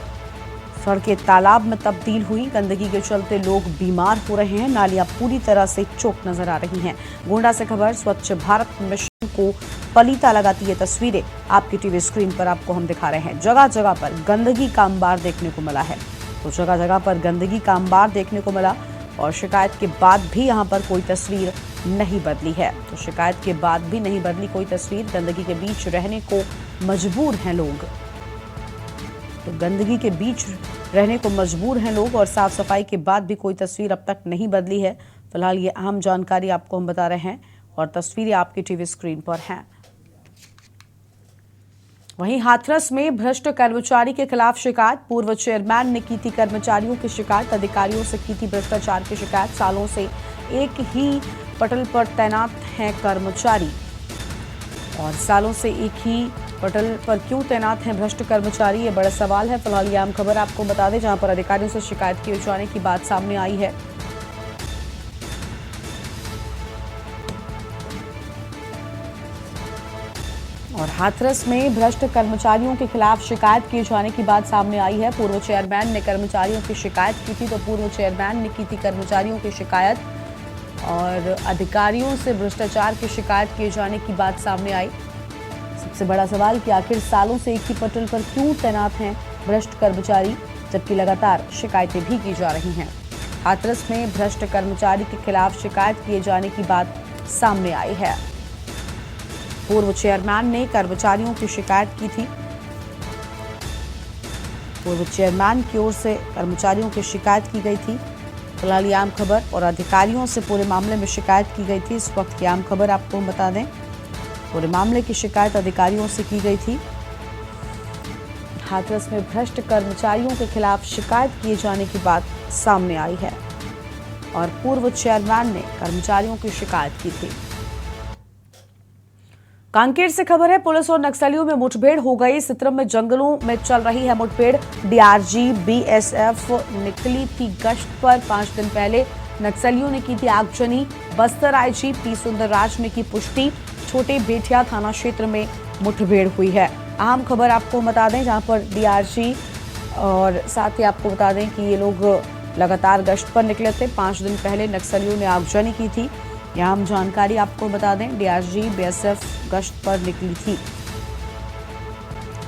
सड़कें तालाब में तब्दील हुई। गंदगी के चलते लोग बीमार हो रहे हैं, नालियां पूरी तरह से चौक नजर आ रही हैं। गोंडा से खबर, स्वच्छ भारत मिशन को पलीता लगाती ये तस्वीरें आपकी टीवी स्क्रीन पर आपको हम दिखा रहे हैं। जगह जगह पर गंदगी का अंबार देखने को मिला है, तो जगह जगह पर गंदगी का अंबार देखने को मिला और शिकायत के बाद भी यहाँ पर कोई तस्वीर नहीं बदली है। तो शिकायत के बाद भी नहीं बदली कोई तस्वीर, गंदगी के बीच रहने को मजबूर हैं लोग। तो गंदगी के बीच रहने को मजबूर हैं लोग और साफ सफाई के बाद भी कोई तस्वीर अब तक नहीं बदली है। फिलहाल ये अहम जानकारी आपको हम बता रहे हैं और तस्वीरें आपकी टीवी स्क्रीन पर हैं। वहीं हाथरस में भ्रष्ट कर्मचारी के खिलाफ शिकायत, पूर्व चेयरमैन ने की थी कर्मचारियों की शिकायत, अधिकारियों से की थी भ्रष्टाचार की शिकायत। सालों से एक ही पटल पर तैनात हैं कर्मचारी और सालों से एक ही पटल पर क्यों तैनात हैं भ्रष्ट कर्मचारी, ये बड़ा सवाल है। फिलहाल ये आम खबर आपको बता दें, जहां पर अधिकारियों से शिकायत किए जाने की बात सामने आई है। और हाथरस में भ्रष्ट कर्मचारियों के खिलाफ शिकायत किए जाने की बात सामने आई है। पूर्व चेयरमैन ने कर्मचारियों की शिकायत की थी, तो पूर्व चेयरमैन ने की थी कर्मचारियों की शिकायत और अधिकारियों से भ्रष्टाचार की शिकायत किए जाने की बात सामने आई। सबसे बड़ा सवाल कि आखिर सालों से एक ही पटल पर क्यों तैनात हैं भ्रष्ट कर्मचारी, जबकि लगातार शिकायतें भी की जा रही हैं। हाथरस में भ्रष्ट कर्मचारी के खिलाफ शिकायत किए जाने की बात सामने आई है। पूर्व चेयरमैन ने कर्मचारियों की शिकायत की थी, पूर्व चेयरमैन की ओर से कर्मचारियों की शिकायत की गई थी फिलहाल ये अहम खबर और अधिकारियों से पूरे मामले में शिकायत की गई थी। इस वक्त की अहम खबर आपको हम बता दें, पूरे मामले की शिकायत अधिकारियों से की गई थी। हाथरस में भ्रष्ट कर्मचारियों के खिलाफ शिकायत किए जाने की बात सामने आई है और पूर्व चेयरमैन ने कर्मचारियों की शिकायत की थी। कांकेर से खबर है, पुलिस और नक्सलियों में मुठभेड़ हो गई। सितरम में जंगलों में चल रही है मुठभेड़। डीआरजी बीएसएफ निकली थी गश्त पर। 5 दिन पहले नक्सलियों ने की थी आगजनी। बस्तर आईजी पी सुंदरराज ने की पुष्टि। छोटे बेटिया थाना क्षेत्र में मुठभेड़ हुई है। अहम खबर आपको बता दें, जहां पर डीआरजी और साथ ही आपको बता दें कि ये लोग लगातार गश्त पर निकले थे। 5 दिन पहले नक्सलियों ने आगजनी की थी। यह हम जानकारी आपको बता दें, डीआरजी बीएसएफ गश्त पर निकली थी।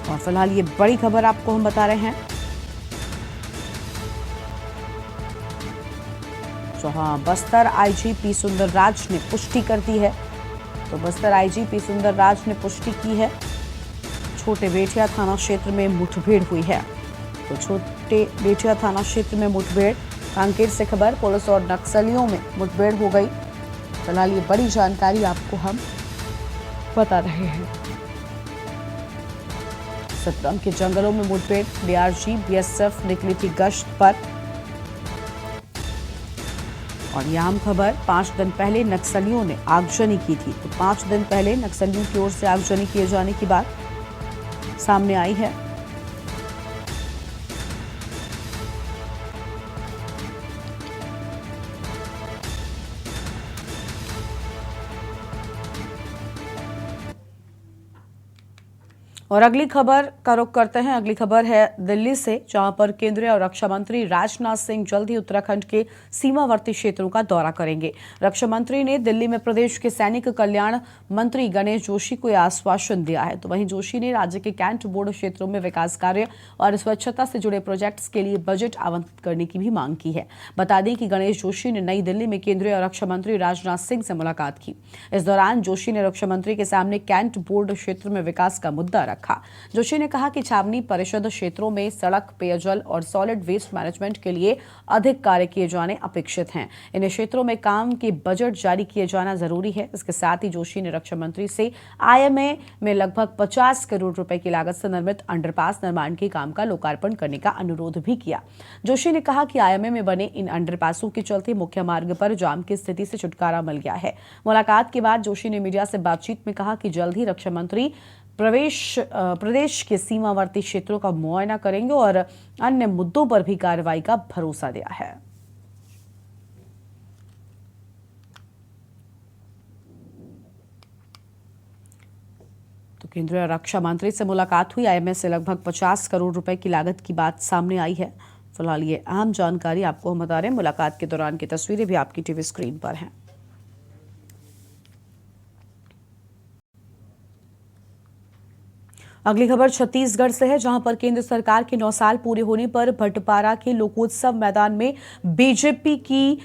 और फिलहाल ये बड़ी खबर आपको हम बता रहे हैं। तो हाँ, बस्तर आईजी पी सुंदरराज ने पुष्टि कर दी है। तो बस्तर आईजी पी सुंदरराज ने पुष्टि की है, छोटे बेटिया थाना क्षेत्र में मुठभेड़ हुई है। तो छोटे बेटिया थाना क्षेत्र में मुठभेड़। कांकेर से खबर, पुलिस और नक्सलियों में मुठभेड़ हो गई। फिलहाल ये बड़ी जानकारी आपको हम बता रहे हैं। सितरम के जंगलों में मुठभेड़। डीआरजी बीएसएफ निकली थी गश्त पर। और यह आम खबर, 5 दिन पहले नक्सलियों ने आगजनी की थी। तो 5 दिन पहले नक्सलियों की ओर से आगजनी किए जाने की बात सामने आई है। और अगली खबर का रुख करते हैं। अगली खबर है दिल्ली से, जहां पर केंद्रीय और रक्षा मंत्री राजनाथ सिंह जल्द ही उत्तराखंड के सीमावर्ती क्षेत्रों का दौरा करेंगे। रक्षा मंत्री ने दिल्ली में प्रदेश के सैनिक कल्याण मंत्री गणेश जोशी को यह आश्वासन दिया है। तो वहीं जोशी ने राज्य के कैंट बोर्ड क्षेत्रों में विकास कार्य और स्वच्छता से जुड़े प्रोजेक्ट्स के लिए बजट आवंटित करने की भी मांग की है। बता दें कि गणेश जोशी ने नई दिल्ली में केंद्रीय और रक्षा मंत्री राजनाथ सिंह से मुलाकात की। इस दौरान जोशी ने रक्षा मंत्री के सामने कैंट बोर्ड क्षेत्र में विकास का मुद्दा रखा। जोशी ने कहा कि छावनी परिषद क्षेत्रों में सड़क, पेयजल और सॉलिड वेस्ट मैनेजमेंट के लिए अधिक कार्य किए जाने अपेक्षित हैं। इन क्षेत्रों में काम के बजट जारी किए जाना जरूरी है। इसके साथ ही जोशी ने रक्षा मंत्री से आईएमए में लगभग 50 करोड़ रुपए की लागत से निर्मित अंडरपास निर्माण के काम का लोकार्पण करने का अनुरोध भी किया। जोशी ने कहा कि आईएमए में बने इन अंडरपासों के चलते मुख्य मार्ग पर जाम की स्थिति से छुटकारा मिल गया है। मुलाकात के बाद जोशी ने मीडिया से बातचीत में कहा कि जल्द ही रक्षा मंत्री प्रदेश के सीमावर्ती क्षेत्रों का मुआयना करेंगे और अन्य मुद्दों पर भी कार्रवाई का भरोसा दिया है। तो केंद्रीय रक्षा मंत्री से मुलाकात हुई। आईएमए से लगभग 50 करोड़ रुपए की लागत की बात सामने आई है। फिलहाल ये अहम जानकारी आपको हम बता रहे हैं। मुलाकात के दौरान की तस्वीरें भी आपकी टीवी स्क्रीन पर हैं। अगली खबर छत्तीसगढ़ से है, जहां पर केंद्र सरकार के 9 साल पूरे होने पर भटपारा के लोकोत्सव मैदान में बीजेपी की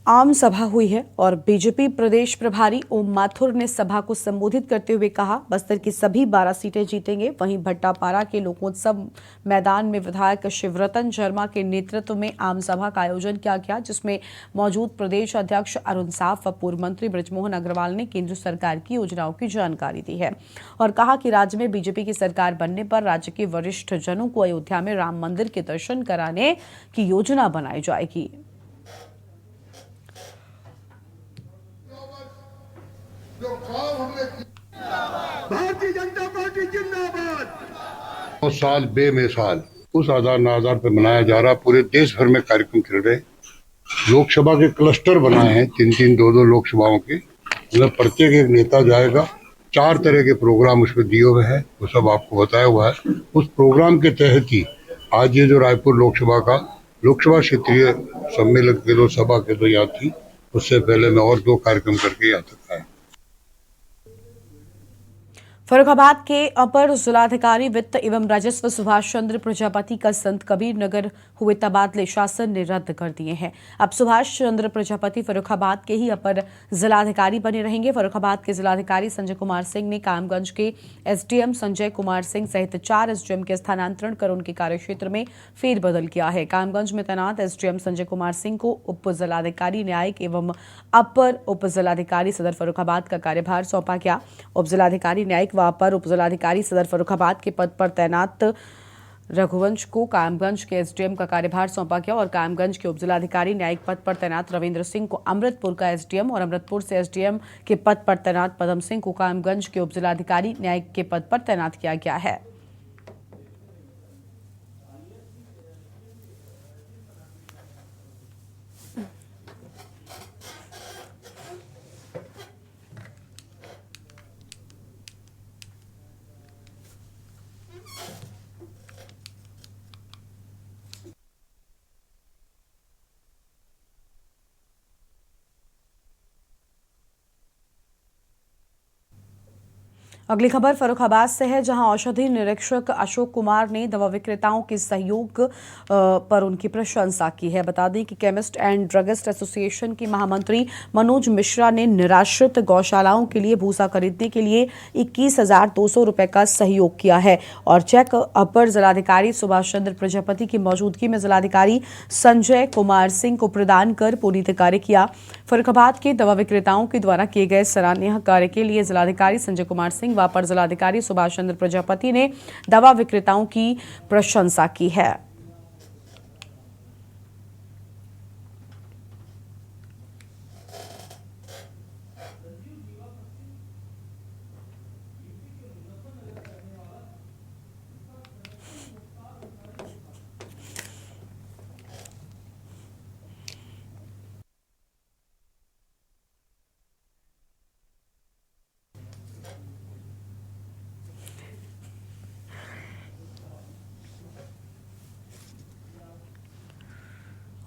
आम सभा हुई है। और बीजेपी प्रदेश प्रभारी ओम माथुर ने सभा को संबोधित करते हुए कहा, बस्तर की सभी 12 सीटें जीतेंगे। वहीं भट्टापारा के लोकोत्सव मैदान में विधायक शिवरतन शर्मा के नेतृत्व में आम सभा का आयोजन किया गया, जिसमें मौजूद प्रदेश अध्यक्ष अरुण साफ व पूर्व मंत्री बृजमोहन अग्रवाल ने केंद्र सरकार की योजनाओं की जानकारी दी है और कहा कि राज्य में बीजेपी की सरकार बनने पर राज्य के वरिष्ठ जनों को अयोध्या में राम मंदिर के दर्शन कराने की योजना बनाई जाएगी। भारतीय जनता पार्टी जिंदाबाद। 9 साल बेमिसाल उस आधार नाजार पे मनाया जा रहा। पूरे देश भर में कार्यक्रम चल रहे। लोकसभा के क्लस्टर बनाए हैं, 3-3, 2-2 लोकसभाओं के। मतलब प्रत्येक एक नेता जाएगा। 4 तरह के प्रोग्राम उसमें दिए हुए हैं, वो सब आपको बताया हुआ है। उस प्रोग्राम के तहत ही आज ये जो रायपुर लोकसभा क्षेत्रीय सम्मेलन के 2 सभा के 2 यहाँ थी, उससे पहले मैं और 2 कार्यक्रम करके यहाँ तक आया। फर्रुखाबाद के अपर जिलाधिकारी वित्त एवं राजस्व सुभाष चंद्र प्रजापति का संत कबीर नगर हुए तबादले शासन ने रद्द कर दिए हैं। अब सुभाष चंद्र प्रजापति फर्रुखाबाद के ही अपर जिलाधिकारी बने रहेंगे। फर्रुखाबाद के जिलाधिकारी संजय कुमार सिंह ने कामगंज के एसडीएम संजय कुमार सिंह सहित 4 एसडीएम के स्थानांतरण कर उनके कार्यक्षेत्र में फेरबदल किया है। कामगंज में तैनात एसडीएम संजय कुमार सिंह को उप जिलाधिकारी न्यायिक एवं अपर उप जिलाधिकारी सदर फर्रुखाबाद का कार्यभार सौंपा गया। उप जिलाधिकारी न्यायिक व अपर उप जिलाधिकारी सदर फर्रुखाबाद के पद पर तैनात रघुवंश को कामगंज के एसडीएम का कार्यभार सौंपा गया और कामगंज के उप जिलाधिकारी न्यायिक पद पर तैनात रविंद्र सिंह को अमृतपुर का एसडीएम और अमृतपुर से एसडीएम के पद पर तैनात पदम सिंह को कामगंज के उप जिलाधिकारी न्यायिक के पद पर तैनात किया गया है। अगली खबर फर्रुखाबाद से है, जहां औषधि निरीक्षक अशोक कुमार ने दवा विक्रेताओं के सहयोग पर उनकी प्रशंसा की है। बता दें कि केमिस्ट एंड ड्रगिस्ट एसोसिएशन के महामंत्री मनोज मिश्रा ने निराश्रित गौशालाओं के लिए भूसा खरीदने के लिए 21,200 रुपए का सहयोग किया है और चेक अपर जिलाधिकारी सुभाष चंद्र प्रजापति की मौजूदगी में जिलाधिकारी संजय कुमार सिंह को प्रदान कर पुनीत कार्य किया। फर्रुखाबाद के दवा विक्रेताओं के द्वारा किए गए सराहनीय कार्य के लिए जिलाधिकारी संजय कुमार सिंह व अपर जिलाधिकारी सुभाष चंद्र प्रजापति ने दवा विक्रेताओं की प्रशंसा की है।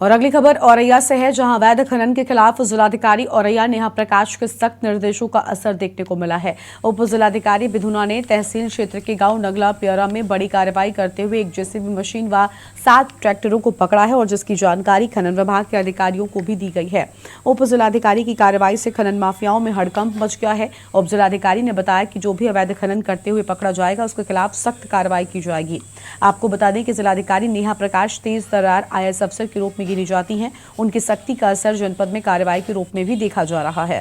और अगली खबर औरैया से है, जहां अवैध खनन के खिलाफ जिलाधिकारी औरैया नेहा प्रकाश के सख्त निर्देशों का असर देखने को मिला है। उप जिलाधिकारी बिधुना ने तहसील क्षेत्र के गांव नगला प्यारा में बड़ी कार्रवाई करते हुए एक जेसीबी मशीन व 7 ट्रैक्टरों को पकड़ा है और जिसकी जानकारी खनन विभाग के अधिकारियों को भी दी गई है। उप जिलाधिकारी की कार्रवाई से खनन माफियाओं में हड़कंप मच गया है। उप जिलाधिकारी ने बताया कि जो भी अवैध खनन करते हुए पकड़ा जाएगा उसके खिलाफ सख्त कार्रवाई की जाएगी। आपको बता दें कि जिलाधिकारी नेहा प्रकाश तेज तर्रार आईएएस अफसर के रूप में गिनी जाती हैं। उनकी सख्ती का असर जनपद में कार्रवाई के रूप में भी देखा जा रहा है।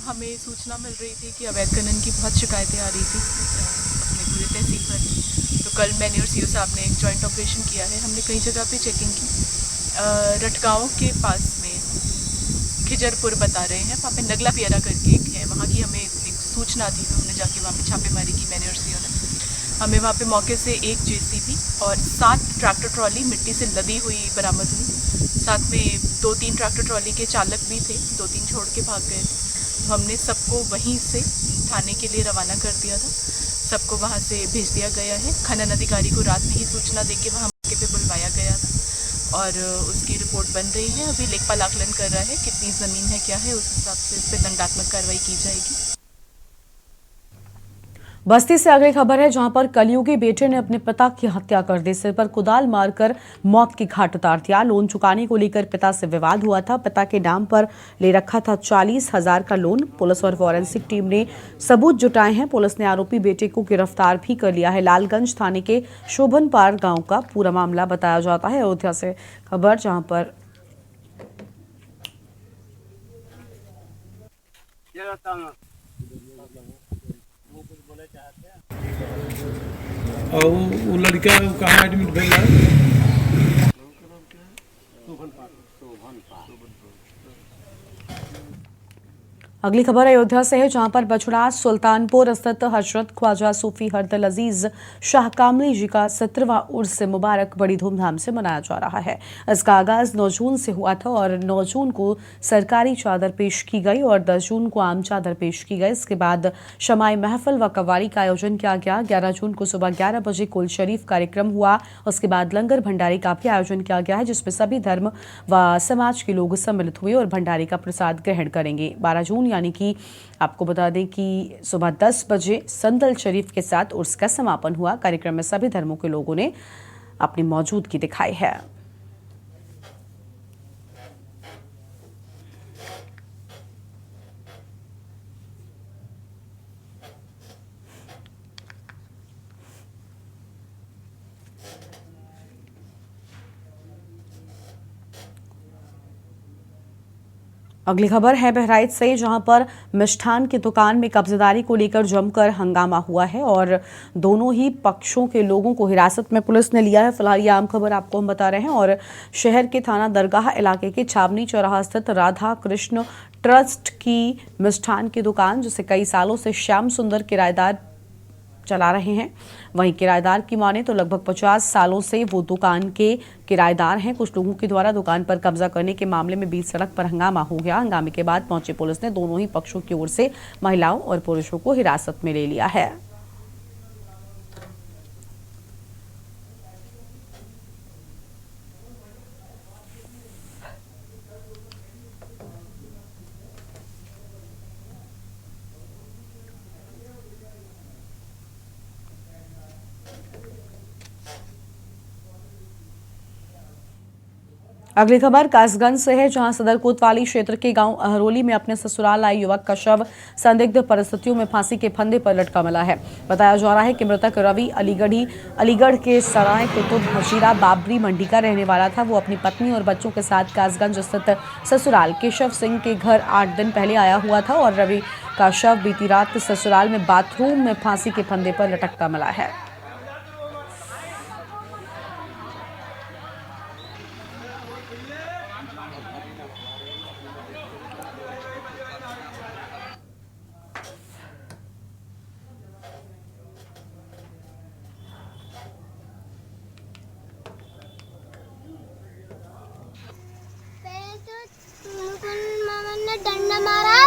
हमें सूचना मिल रही थी कि अवैध खनन की बहुत शिकायतें आ रही थी अपने पूरे तहसील भर में। तो कल मैंने और सीओ साहब ने एक जॉइंट ऑपरेशन किया है। हमने कई जगह पे चेकिंग की। रटगांव के पास में खिजरपुर बता रहे हैं, वहाँ पे नगला पियरा करके एक है, वहाँ की हमें एक सूचना थी, तो हमने जाके वहाँ पे छापेमारी की मैंने और सीओ ने। हमें वहाँ पे मौके से एक जेसीबी और 7 ट्रैक्टर ट्रॉली मिट्टी से लदी हुई बरामद हुई। साथ में 2-3 ट्रैक्टर ट्रॉली के चालक भी थे, 2-3 छोड़ के भाग गए थे। तो हमने सबको वहीं से थाने के लिए रवाना कर दिया था। सबको वहाँ से भेज दिया गया है। खनन अधिकारी को रात में ही सूचना देके वहाँ मौके पे बुलवाया गया था और उसकी रिपोर्ट बन रही है। अभी लेखपाल आकलन कर रहा है कितनी ज़मीन है, क्या है, उस हिसाब से इस पर दंडात्मक कार्रवाई की जाएगी। बस्ती से अगली खबर है, जहां पर कलयुगी बेटे ने अपने पिता की हत्या कर दी। सिर पर कुदाल मारकर मौत की घाट उतार दिया। लोन चुकाने को लेकर पिता से विवाद हुआ था। पिता के नाम पर ले रखा था 40,000 का लोन। पुलिस और फॉरेंसिक टीम ने सबूत जुटाए हैं। पुलिस ने आरोपी बेटे को गिरफ्तार भी कर लिया है। लालगंज थाने के शोभनपार गांव का पूरा मामला बताया जाता है। अयोध्या से खबर, जहां पर और वो लड़का कहाँ एडमिट भेल है? अगली खबर अयोध्या से है, जहां पर बछड़ा सुल्तानपुर स्थित हजरत ख्वाजा सूफी हरदल अजीज शाह कामली जी का 17वां उर्स मुबारक बड़ी धूमधाम से मनाया जा रहा है। इसका आगाज 9 जून से हुआ था और 9 जून को सरकारी चादर पेश की गई और 10 जून को आम चादर पेश की गई। इसके बाद शमाई महफिल व कव्वाली का आयोजन किया गया। 11 जून को सुबह 11 बजे कुल शरीफ कार्यक्रम हुआ। उसके बाद लंगर भंडारी का भी आयोजन किया गया है, जिसमें सभी धर्म व समाज के लोग सम्मिलित हुए और भंडारी का प्रसाद ग्रहण करेंगे। 12 जून यानी कि आपको बता दें कि सुबह 10 बजे संदल शरीफ के साथ उर्स का समापन हुआ। कार्यक्रम में सभी धर्मों के लोगों ने अपनी मौजूदगी दिखाई है। अगली खबर है बहराइच से, जहां पर मिष्ठान की दुकान में कब्जेदारी को लेकर जमकर हंगामा हुआ है और दोनों ही पक्षों के लोगों को हिरासत में पुलिस ने लिया है। फिलहाल ये आम खबर आपको हम बता रहे हैं और शहर के थाना दरगाह इलाके के छावनी चौराहा स्थित राधा कृष्ण ट्रस्ट की मिष्ठान की दुकान, जिसे कई सालों से श्याम सुंदर किराएदार चला रहे हैं। वहीं किराएदार की माने तो लगभग 50 सालों से वो दुकान के किराएदार हैं। कुछ लोगों के द्वारा दुकान पर कब्जा करने के मामले में बीच सड़क पर हंगामा हो गया। हंगामे के बाद पहुंची पुलिस ने दोनों ही पक्षों की ओर से महिलाओं और पुरुषों को हिरासत में ले लिया है। अगली खबर कासगंज से है, जहां सदर कोतवाली क्षेत्र के गांव अहरोली में अपने ससुराल आए युवक का शव संदिग्ध परिस्थितियों में फांसी के फंदे पर लटका मिला है। बताया जा रहा है कि मृतक रवि अलीगढ़ के सराय कुतुब हजीरा बाबरी मंडी का रहने वाला था। वो अपनी पत्नी और बच्चों के साथ कासगंज स्थित ससुराल केशव सिंह के घर 8 दिन पहले आया हुआ था और रवि का शव बीती रात ससुराल में बाथरूम में फांसी के फंदे पर लटकता मिला है। डंडा मारा,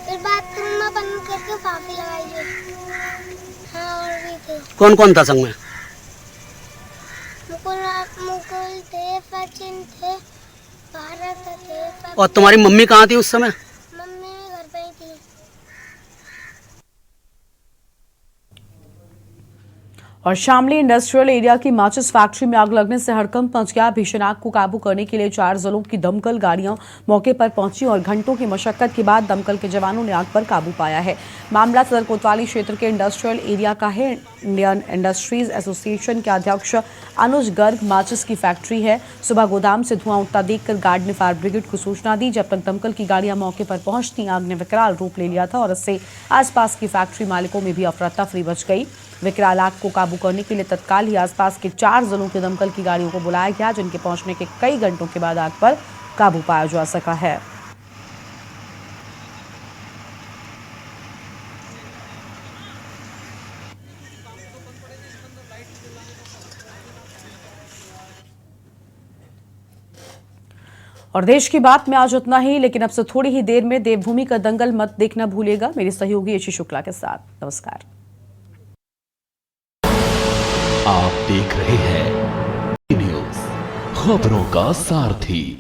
फिर बाथरूम में बंद करके फांसी लगाई थी। हाँ, और भी थे। कौन कौन था संग में? मुकुल थे, सचिन थे, भारत थे। और तुम्हारी मम्मी कहाँ थी उस समय? मम्मी घर पे ही थी। और शामली इंडस्ट्रियल एरिया की माचिस फैक्ट्री में आग लगने से हड़कंप मच गया। भीषण आग को काबू करने के लिए 4 जिलों की दमकल गाड़ियां मौके पर पहुंची और घंटों की मशक्कत के बाद दमकल के जवानों ने आग पर काबू पाया है। मामला सदर कोतवाली क्षेत्र के इंडस्ट्रियल एरिया का है। इंडियन इंडस्ट्रीज एसोसिएशन के अध्यक्ष अनुज गर्ग माचिस की फैक्ट्री है। सुबह गोदाम से धुआं उठता देखकर गार्ड ने फायर ब्रिगेड को सूचना दी। जब तक दमकल की गाड़ियां मौके पर पहुंचती आग ने विकराल रूप ले लिया था और इससे आसपास की फैक्ट्री मालिकों में भी अफरा तफरी मच गई। विकराल आग को काबू करने के लिए तत्काल ही आसपास के 4 जिलों के दमकल की गाड़ियों को बुलाया गया, जिनके पहुंचने के कई घंटों के बाद आग पर काबू पाया जा सका है। और देश की बात में आज इतना ही, लेकिन अब से थोड़ी ही देर में देवभूमि का दंगल मत देखना भूलिएगा। मेरे सहयोगी यशी शुक्ला के साथ। नमस्कार। आप देख रहे हैं न्यूज़, खबरों का सारथी।